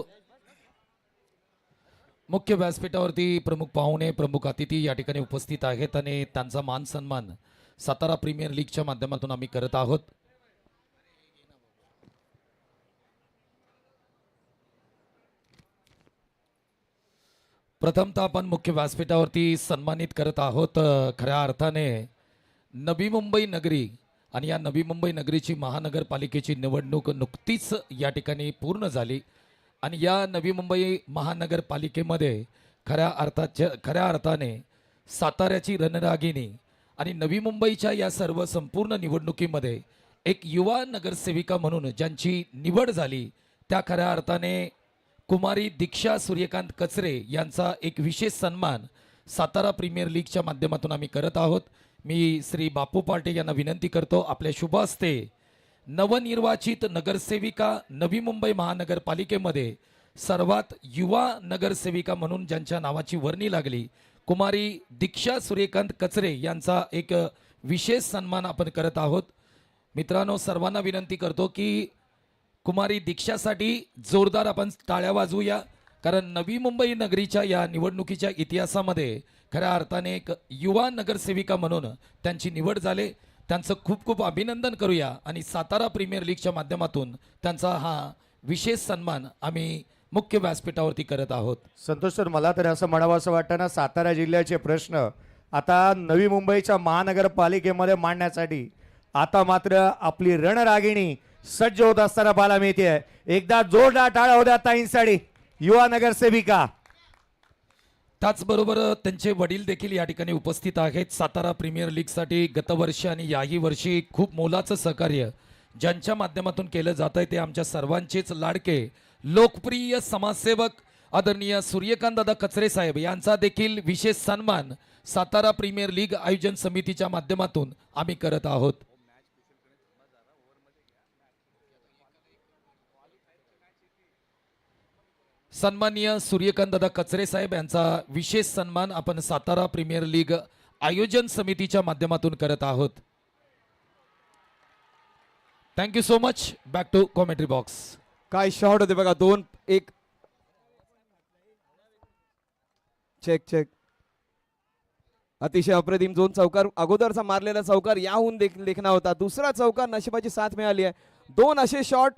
मुख्य व्यासपीठावरती प्रमुख पाहुणे, प्रमुख अतिथी या ठिकाणी उपस्थित आहेत आणि त्यांचा मान सन्मान सातारा प्रीमियर लीगच्या माध्यमातून आम्ही करत आहोत. प्रथमतः आपण मुख्य व्यासपीठावरती सन्मानित करत आहोत खऱ्या अर्थाने नवी मुंबई नगरी, आणि या नवी मुंबई नगरीची महानगरपालिकेची निवडणूक नुकतीच या ठिकाणी पूर्ण झाली, आणि या नवी मुंबई महानगरपालिकेमध्ये खऱ्या अर्थाने साताऱ्याची रणरागिणी आणि नवी मुंबईच्या या सर्व संपूर्ण निवडणुकीमध्ये एक युवा नगरसेविका म्हणून ज्यांची निवड झाली, त्या खऱ्या अर्थाने कुमारी दीक्षा सूर्यकांत कचरे यांचा एक विशेष सन्मान सातारा प्रीमियर लीगच्या माध्यमातून आम्ही करत आहोत. मी श्री बापू पार्टे यांना विनंती करतो, आपल्या शुभ हस्ते नवनिर्वाचित नगरसेविका, नवी मुंबई महानगरपालिकेमध्ये सर्वात युवा नगरसेविका म्हणून ज्यांच्या नावाची वर्णी लागली, कुमारी दीक्षा सूर्यकांत कचरे यांचा एक विशेष सन्मान आपण करत आहोत. मित्रांनो, सर्वांना विनंती करतो की कुमारी दीक्षासाठी जोरदार आपण टाळ्या वाजवूया, कारण नवी मुंबई नगरीच्या या निवडणुकीच्या इतिहासामध्ये खऱ्या अर्थाने एक युवा नगरसेविका म्हणून त्यांची निवड झाली. त्यांचं खूप खूप अभिनंदन करूया आणि सातारा प्रीमियर लीगच्या माध्यमातून त्यांचा हा विशेष सन्मान आम्ही मुख्य व्यासपीठावरती करत आहोत. संतोष सर, मला तर असं म्हणावं असं वाटतं ना, सातारा जिल्ह्याचे प्रश्न आता नवी मुंबईच्या महानगरपालिकेमध्ये मांडण्यासाठी आता मात्र आपली रणरागिणी सज्ज होत असताना पाहायला मिळते. एकदा जोरदार टाळ्या होत्या ताईंसाठी, युवा नगरसेविका. त्याचबरोबर त्यांचे वडील देखील या ठिकाणी उपस्थित आहेत. सातारा प्रीमियर लीगसाठी गतवर्षी आणि याही वर्षी खूप मोलाचं सहकार्य ज्यांच्या माध्यमातून केलं जात आहे ते आमच्या सर्वांचेच लाडके लोकप्रिय समाजसेवक आदरणीय सूर्यकांत दादा कचरे साहेब यांचा देखील विशेष सन्मान सातारा प्रीमियर लीग आयोजन समितीच्या माध्यमातून आम्ही करत आहोत. सन्माननीय सूर्यकांत दादा कचरे साहेब यांचा विशेष सन्मान आपण सातारा प्रीमियर लीग आयोजन समितीच्या माध्यमातून करत आहोत. Thank you so much. Back to commentary box. काय शॉट होते बघा, 2-1. चेक. अतिशय अप्रतिम. 2 चौकार अगोदरचा मारलेला चौकार याहून देखना होता. दुसरा चौकार नशिबाची साथ मिळाली आहे. 2 असे शॉट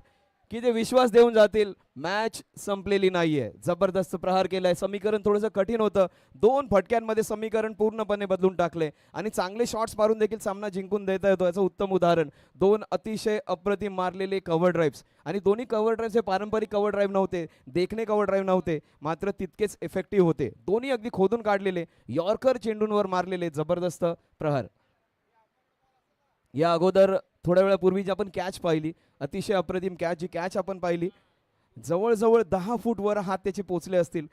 की जे विश्वास देऊन जातील. मॅच संपलेली नाहीये. जबरदस्त प्रहार केलाय. समीकरण थोडंसं कठीण होतं. 2 फटक्यांमध्ये समीकरण पूर्णपणे बदलून टाकले आणि चांगले शॉट्स मारून देखील सामना जिंकून देता येतो, याचं उत्तम उदाहरण. 2 अतिशय अप्रतिम मारलेले कव्हर ड्राईव्ह्स, आणि दोन्ही कव्हर ड्राईव्ह्स हे पारंपरिक कव्हर ड्राईव्ह नव्हते, देखणे कव्हर ड्राईव्ह नव्हते, मात्र तितकेच इफेक्टिव्ह होते. दोन्ही अगदी खोदून काढलेले यॉर्कर चेंडूंवर मारलेले जबरदस्त प्रहार. या अगोदर थोड्या वेळापूर्वी जी आपण कॅच पाहिली, अतिशय अप्रतिम कॅच, जी कॅच आपण पाहिली, जवळजवळ 10 फूट वर हात त्याचे पोचले असतील.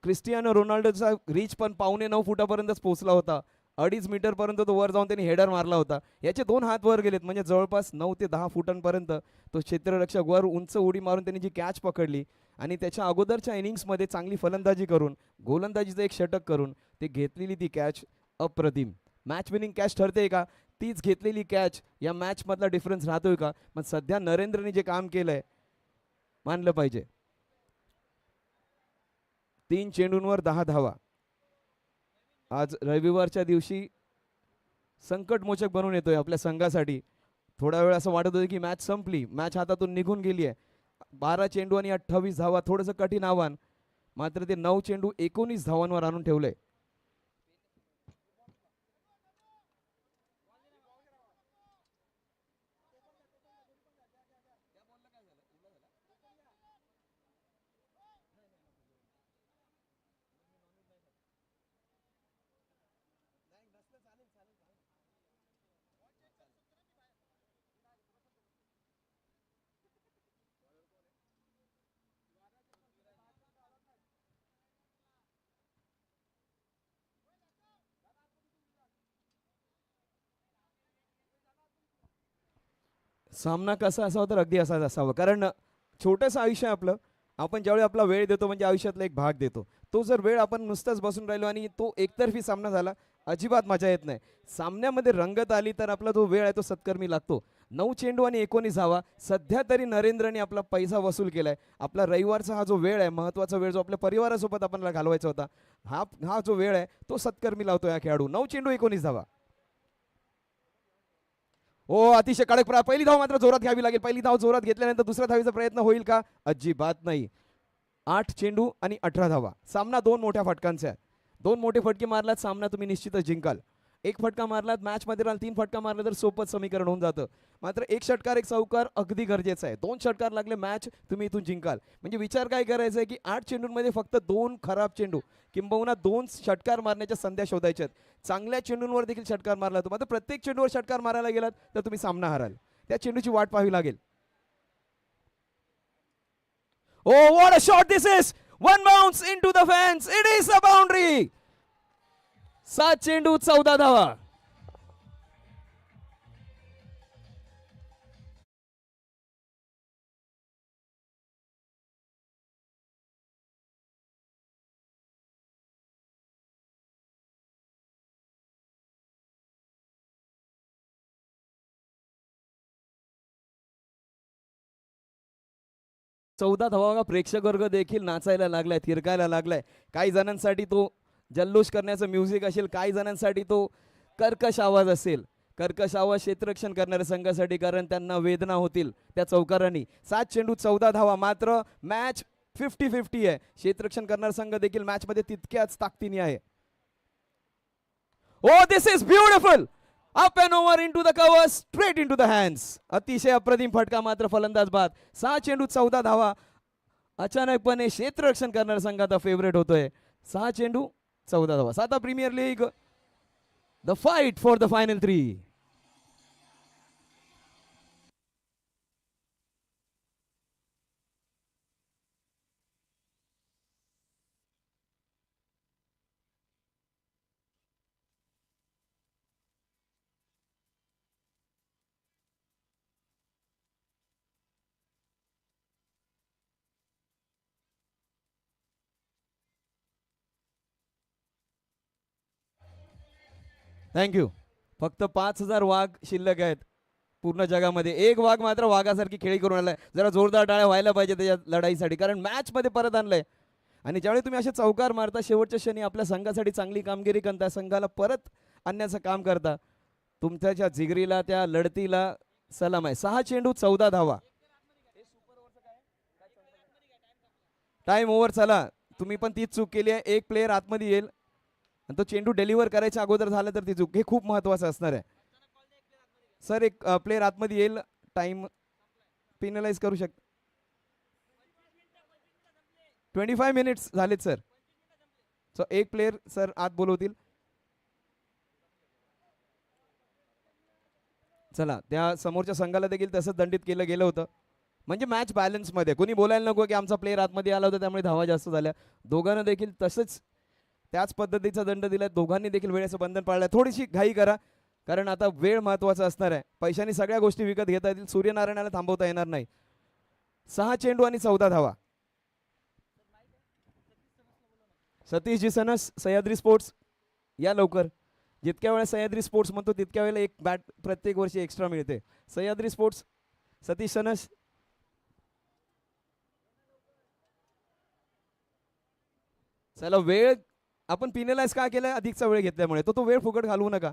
क्रिस्टियानो रोनाल्डोचा रीच पण 5.9 फुटापर्यंतच पोचला होता. 2.5 मीटरपर्यंत तो वर जाऊन त्यांनी हेडर मारला होता. याचे 2 हात वर गेलेत, म्हणजे जवळपास 9 ते 10 फुटांपर्यंत तो क्षेत्ररक्षक वर उंच उडी मारून त्यांनी जी कॅच पकडली, आणि त्याच्या अगोदरच्या इनिंग्समध्ये चांगली फलंदाजी करून, गोलंदाजीचं एक षटक करून ते घेतलेली ती कॅच अप्रतिम. मॅच विनिंग कॅच ठरते का? तीच घेतलेली कॅच या मॅच मधला डिफरन्स राहतोय का? मग सध्या नरेंद्रने जे काम केलंय मानलं पाहिजे. 3 चेंडूंवर 10 धावा. आज रविवारच्या दिवशी संकटमोचक बनून येतोय आपल्या संघासाठी. थोडा वेळ असं वाटत होतं की मॅच संपली, मॅच हातातून निघून गेली आहे. 12 चेंडू आणि 28 धावा, थोडंसं कठीण आव्हान. मात्र ते 9 चेंडू 19 धावांवर आणून ठेवलंय. सामना कसा असावा तर अगदी असाच असावा. कारण छोटंसं आयुष्य आहे आपलं. आपण ज्यावेळी आपला वेळ देतो म्हणजे आयुष्यातला एक भाग देतो. तो जर वेळ आपण नुसताच बसून राहिलो आणि तो एकतर्फी सामना झाला, अजिबात मजा येत नाही. सामन्यामध्ये रंगत आली तर आपला जो वेळ आहे तो सत्कर्मी लागतो. 9 चेंडू आणि 19 धावा. सध्या तरी नरेंद्रने आपला पैसा वसूल केलाय. आपला रविवारचा हा जो वेळ आहे, महत्त्वाचा वेळ जो आपल्या परिवारासोबत आपल्याला घालवायचा होता, हा जो वेळ आहे तो सत्कर्मी लावतो या खेळाडू. 9 चेंडू 19 धावा. हो, अतिशय कडक प्रहार. पहिली धाव मात्र जोरात घ्यावी लागेल. पहिली धाव जोरात घेतल्यानंतर दुसऱ्या धावीचा प्रयत्न होईल का? अजिबात नाही. 8 चेंडू आणि 18 धावा. सामना 2 मोठ्या फटकांचा आहे. 2 मोठे फटके मारलात सामना तुम्ही निश्चितच जिंकाल. एक फटका मारलात मॅच मध्ये राहिला, 3 फटका मारला तर सोपं समीकरण होऊन जातं. मात्र एक षटकार एक चौकार अगदी गरजेचं आहे. 2 षटकार लागले मॅच तुम्ही इथून जिंकाल. म्हणजे विचार काय करायचा आहे की 8 चेंडूंमध्ये फक्त 2 खराब चेंडू किंबहुना 2 षटकार मारण्याच्या संध्या शोधायच्यात. चांगल्या चेंडूंवर देखील षटकार मारला तो, मात्र प्रत्येक चेंडूवर षटकार मारायला गेलात तर तुम्ही सामना हाराल. त्या चेंडूची वाट पाहावी लागेल. Oh, what a shot this is! One bounce into the fence. It is a boundary. 7 चेंडू 14 धावा. चौदा धावा. प्रेक्षक वर्ग देखील नाचायला लागलाय, थिरकायला लागलाय. काही जणांसाठी तो जल्लोष करण्याचं म्युझिक असेल, काही जणांसाठी तो कर्कश आवाज असेल. कर्कश आवाज क्षेत्ररक्षण करणाऱ्या संघासाठी, कारण त्यांना वेदना होतील त्या चौकारांनी. 7 चेंडू 14 धावा. मात्र मॅच 50-50 आहे. क्षेत्ररक्षण करणारा संघ देखील मॅच मध्ये तितक्याच ताकदीने आहे. Oh, this is beautiful. Up and over into the cover, straight into the hands. अतिशय अप्रतिम फटका, मात्र फलंदाज बाद. 6 चेंडू 14 धावा. अचानकपणे क्षेत्ररक्षण करणारा संघाचा फेवरेट होतोय. 6 चेंडू 14 धावा. साता premier league, the fight for the final 3. Thank you. फक्त 5,000 वाघ शिल्लक आहेत पूर्ण जगामध्ये. एक वाघ मात्र वाघासारखी खेळी करून आलाय. जरा जोरदार टाळ्या व्हायला पाहिजे त्याच्या लढाईसाठी, कारण मॅच मध्ये परत आणलंय. आणि ज्यावेळी तुम्ही असे चौकार मारता, शेवटच्या क्षणी आपल्या संघासाठी चांगली कामगिरी करता, संघाला परत आणण्याचं काम करता, तुमच्या जिगरीला, त्या लढतीला सलाम आहे. 6 चेंडू 14 धावा. Time over. चला, तुम्ही पण तीच चूक केली आहे. एक प्लेयर आतमध्ये येईल आणि तो चेंडू डिलिव्हर करायच्या अगोदर झालं तर ती चूक. हे खूप महत्वाचं असणार आहे सर. एक प्लेयर आतमध्ये येईल, टाइम पेनलाइज करू शकता. 25 मिनिट्स झालेत सर. सो एक प्लेयर सर आत बोलवतील. चला, त्या समोरच्या संघाला देखील तसंच दंडित केलं गेलं होतं. म्हणजे मॅच बॅलन्स मध्ये. कोणी बोलायला नको की आमचा प्लेयर आतमध्ये आला होता त्यामुळे धावा जास्त झाल्या. दोघांना देखील तसंच त्याच पद्धतीचा दंड दिलाय. दोघांनी देखील वेळेचं बंधन पाळलंय. थोडीशी घाई करा, कारण आता वेळ महत्वाचा असणार आहे. पैशाने सगळ्या गोष्टी विकत घेता येतील, सूर्यनारायणाला थांबवता येणार नाही. 6 चेंडू आणि 14 धावा. सतीश जी सनस, सह्याद्री स्पोर्ट्स, या लवकर. जितक्या वेळा सह्याद्री स्पोर्ट्स म्हणतो तितक्या वेळेला एक बॅट प्रत्येक वर्षी एक्स्ट्रा मिळते. Sahyadri sports Satish sons. चला वेळ आपण पिनेलाइज का केलाय? अधिकचा वेळ घेतल्यामुळे. तो वेळ फुकट घालवू नका.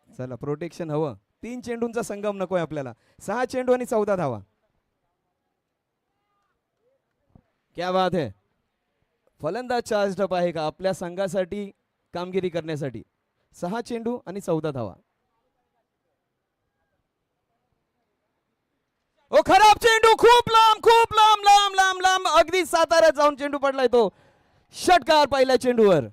चला प्रोटेक्शन हवं. 3 चेंडूंचा संगम नकोय आपल्याला. 6 चेंडू आणि 14 धावा. क्या बात है. फलंदाज चार्ज अप आहे का आपल्या संघासाठी कामगिरी करण्यासाठी? 6 चेंडू आणि 14 धावा. ओ खराब चेंडू, खूप लांब, खूप लांब, लांब लांब लांब, अगदी साताऱ्यात जाऊन चेंडू पडलाय तो. षटकार पहिल्या चेंडूवर.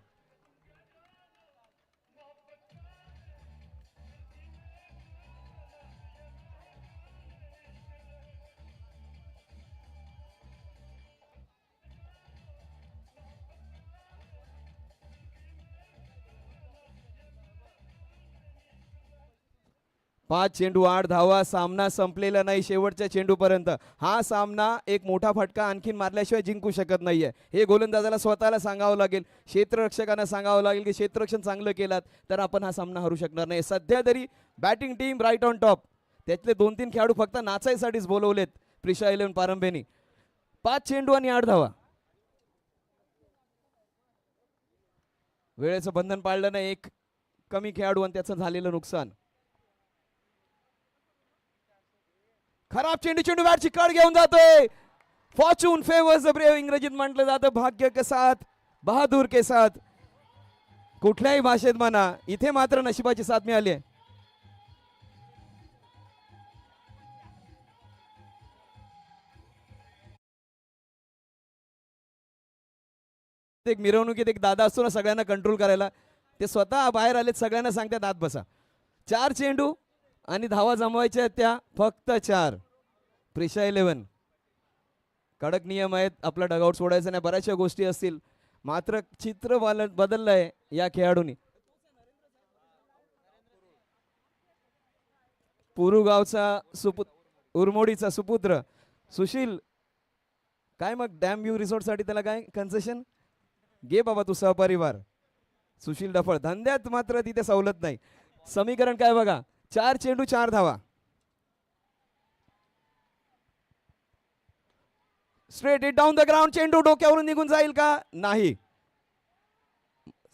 पाच चेंडू 8 धावा. सामना संपलेला नाही शेवटच्या चेंडूपर्यंत. हा सामना एक मोठा फटका आणखीन मारल्याशिवाय जिंकू शकत नाहीये. हे गोलंदाजाला स्वतःला सांगावं लागेल, क्षेत्ररक्षकांना सांगावं लागेल की क्षेत्ररक्षण चांगलं केलात तर आपण हा सामना हरू शकणार नाही. सध्या तरी batting team right on top. त्यातले 2-3 खेळाडू फक्त नाचायसाठीच बोलवलेत प्रिशा 11 पारंबेनी. 5 चेंडू आणि 8 धावा. वेळेचं बंधन पाळलं नाही. एक कमी खेळाडू आणि त्याचं झालेलं नुकसान. खराब चेंडू, चेंडू बॅटची कड घेऊन जातोय. फॉर्च्यून फेवर्स द ब्रेव इंग्रजीत म्हटलं जातं. भाग्य के साथ, बहादूर के साथ. कुठल्याही भाषेत म्हणा, इथे मात्र नशिबाची साथ मिळाली आहे. एक मिरवणुकीत एक दादा असतो ना सगळ्यांना कंट्रोल करायला, ते स्वतः बाहेर आलेत. सगळ्यांना सांगतात आत बसा. 4 चेंडू आणि धावा जमवायच्या आहेत त्या फक्त 4. प्रिशा 11 कडक नियम आहेत. आपला डगआउट सोडायचं नाही. बऱ्याचशा गोष्टी असतील मात्र चित्र बदललंय या खेळाडूंनी. पुरुगावचा उरमोडीचा सुपुत्र सुशील. काय मग डॅम व्ह्यू रिसॉर्ट साठी त्याला काय कन्सेशन घे बाबा तू सहपरिवार. सुशील डफळ धंद्यात मात्र तिथे सवलत नाही. समीकरण काय बघा. 4 चेंडू 4 धावा. Straight it down the ground. चेंडू डोक्यावरून निघून जाईल का? नाही.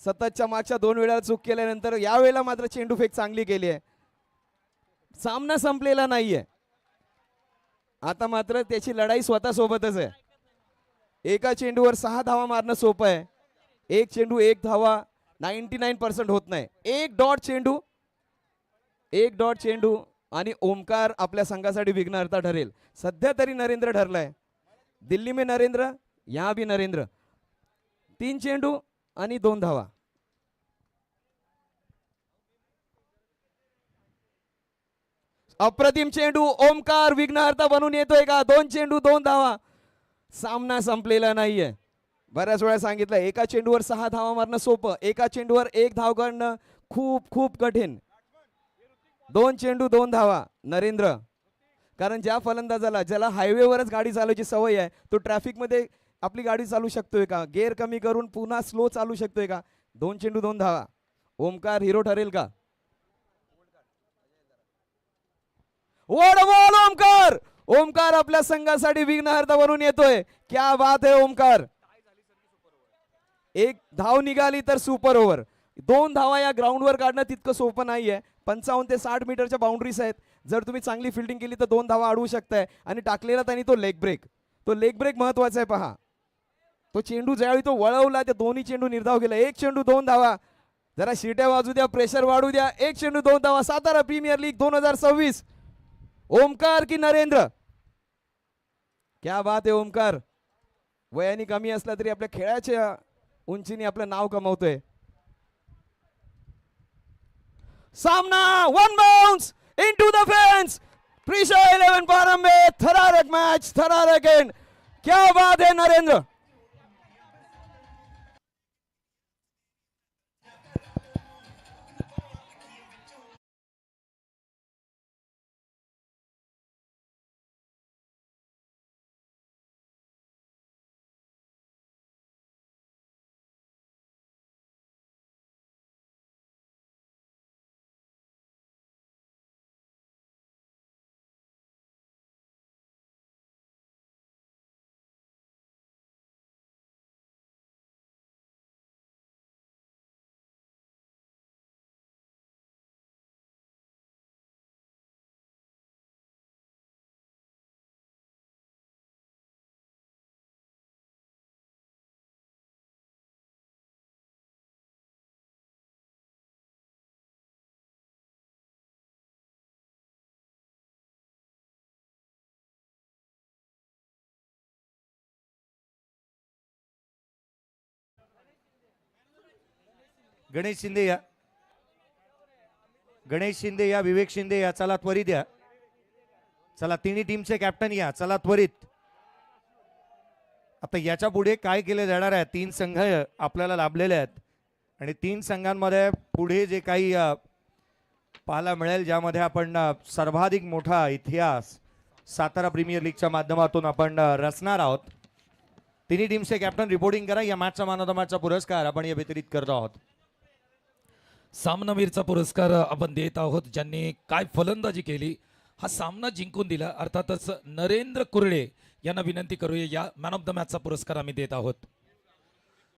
सततच्या मागच्या 2 वेळा चूक केल्यानंतर यावेळेला मात्र चेंडू फेक चांगली केली आहे. सामना संपलेला नाहीये. आता मात्र त्याची लढाई स्वतः सोबतच आहे. एका चेंडूवर 6 धावा मारणं सोपं आहे. एक चेंडू 1 धावा 99% होत नाही. एक डॉट चेंडू आणि ओमकार आपल्या संघासाठी विघ्नहर्ता ठरेल. सध्या तरी नरेंद्र ठरलाय. दिल्ली में नरेंद्र, यहां भी नरेंद्र. 3 चेंडू आणि 2 धावा. अप्रतिम चेंडू. ओमकार विघ्नहर्ता बनून येतोय का? 2 चेंडू 2 धावा. सामना संपलेला नाहीये. बऱ्याच वेळा सांगितलं एका चेंडूवर 6 धावा मारणं सोपं, एका चेंडूवर 1 धाव करणं खूप खूप कठीण. 2 चेंडू 2 धावा नरेंद्र. कारण ज्या फलंदाजाला ज्याला हायवेवरच गाडी चालवायची सवय आहे तो ट्रॅफिकमध्ये आपली गाडी चालू शकतोय का? गेअर कमी करून पुन्हा स्लो चालू शकतोय का? 2 चेंडू 2 धावा. ओमकार हिरो ठरेल का? What a ball Omkar. Omkar आपल्या संघासाठी विघ्नहर्ता बनून येतोय. क्या बात है ओमकार. 1 धाव निघाली तर सुपर ओव्हर. 2 धावा या ग्राउंडवर काढणं तितकं सोपं नाहीये. 55 ते 60 मीटरच्या बाउंड्रीज आहेत. जर तुम्ही चांगली फिल्डिंग केली तर 2 धावा अडवू शकताय. आणि टाकलेला त्यांनी तो लेग ब्रेक. तो लेग ब्रेक महत्वाचा आहे पहा. तो चेंडू ज्यावेळी तो वळवला त्या दोन्ही चेंडू निर्धाव केला. 1 चेंडू 2 धावा. जरा शिट्या वाजू द्या, प्रेशर वाढू द्या. 1 चेंडू 2 धावा. Satara premier league 2026. ओमकार की नरेंद्र. क्या बात आहे ओमकार. वयाने कमी असला तरी आपल्या खेळाच्या उंचीने आपलं नाव कमवतोय. सामना 1 bounce into the fence. Prisha 11 पारंबे. थरारक मॅच, थरारक एंड. क्या बात है नरेंद्र. गणेश शिंदे या, गणेश शिंदे या, विवेक शिंदे या, चला त्वरित या. चला तिन्ही टीमचे कॅप्टन या, चला त्वरित. आता याच्या पुढे काय केले जाणार आहे, 3 संघ आपल्याला लाभलेले आहेत आणि 3 संघांमध्ये पुढे जे काही पाहायला मिळेल, ज्यामध्ये आपण सर्वाधिक मोठा इतिहास सातारा प्रीमियर लीगच्या माध्यमातून आपण रचणार आहोत. तिन्ही टीमचे कॅप्टन रिपोर्टिंग करा. या मॅचचा मॅन ऑफ द मॅचचा पुरस्कार आपण या वितरित करतो आहोत. सामनावीरचा पुरस्कार आपण देत आहोत, ज्यांनी काय फलंदाजी केली, हा सामना जिंकून दिला. अर्थातच नरेंद्र कुर्डे यांना विनंती करूया, या मॅन ऑफ द मॅचचा पुरस्कार आम्ही देत आहोत.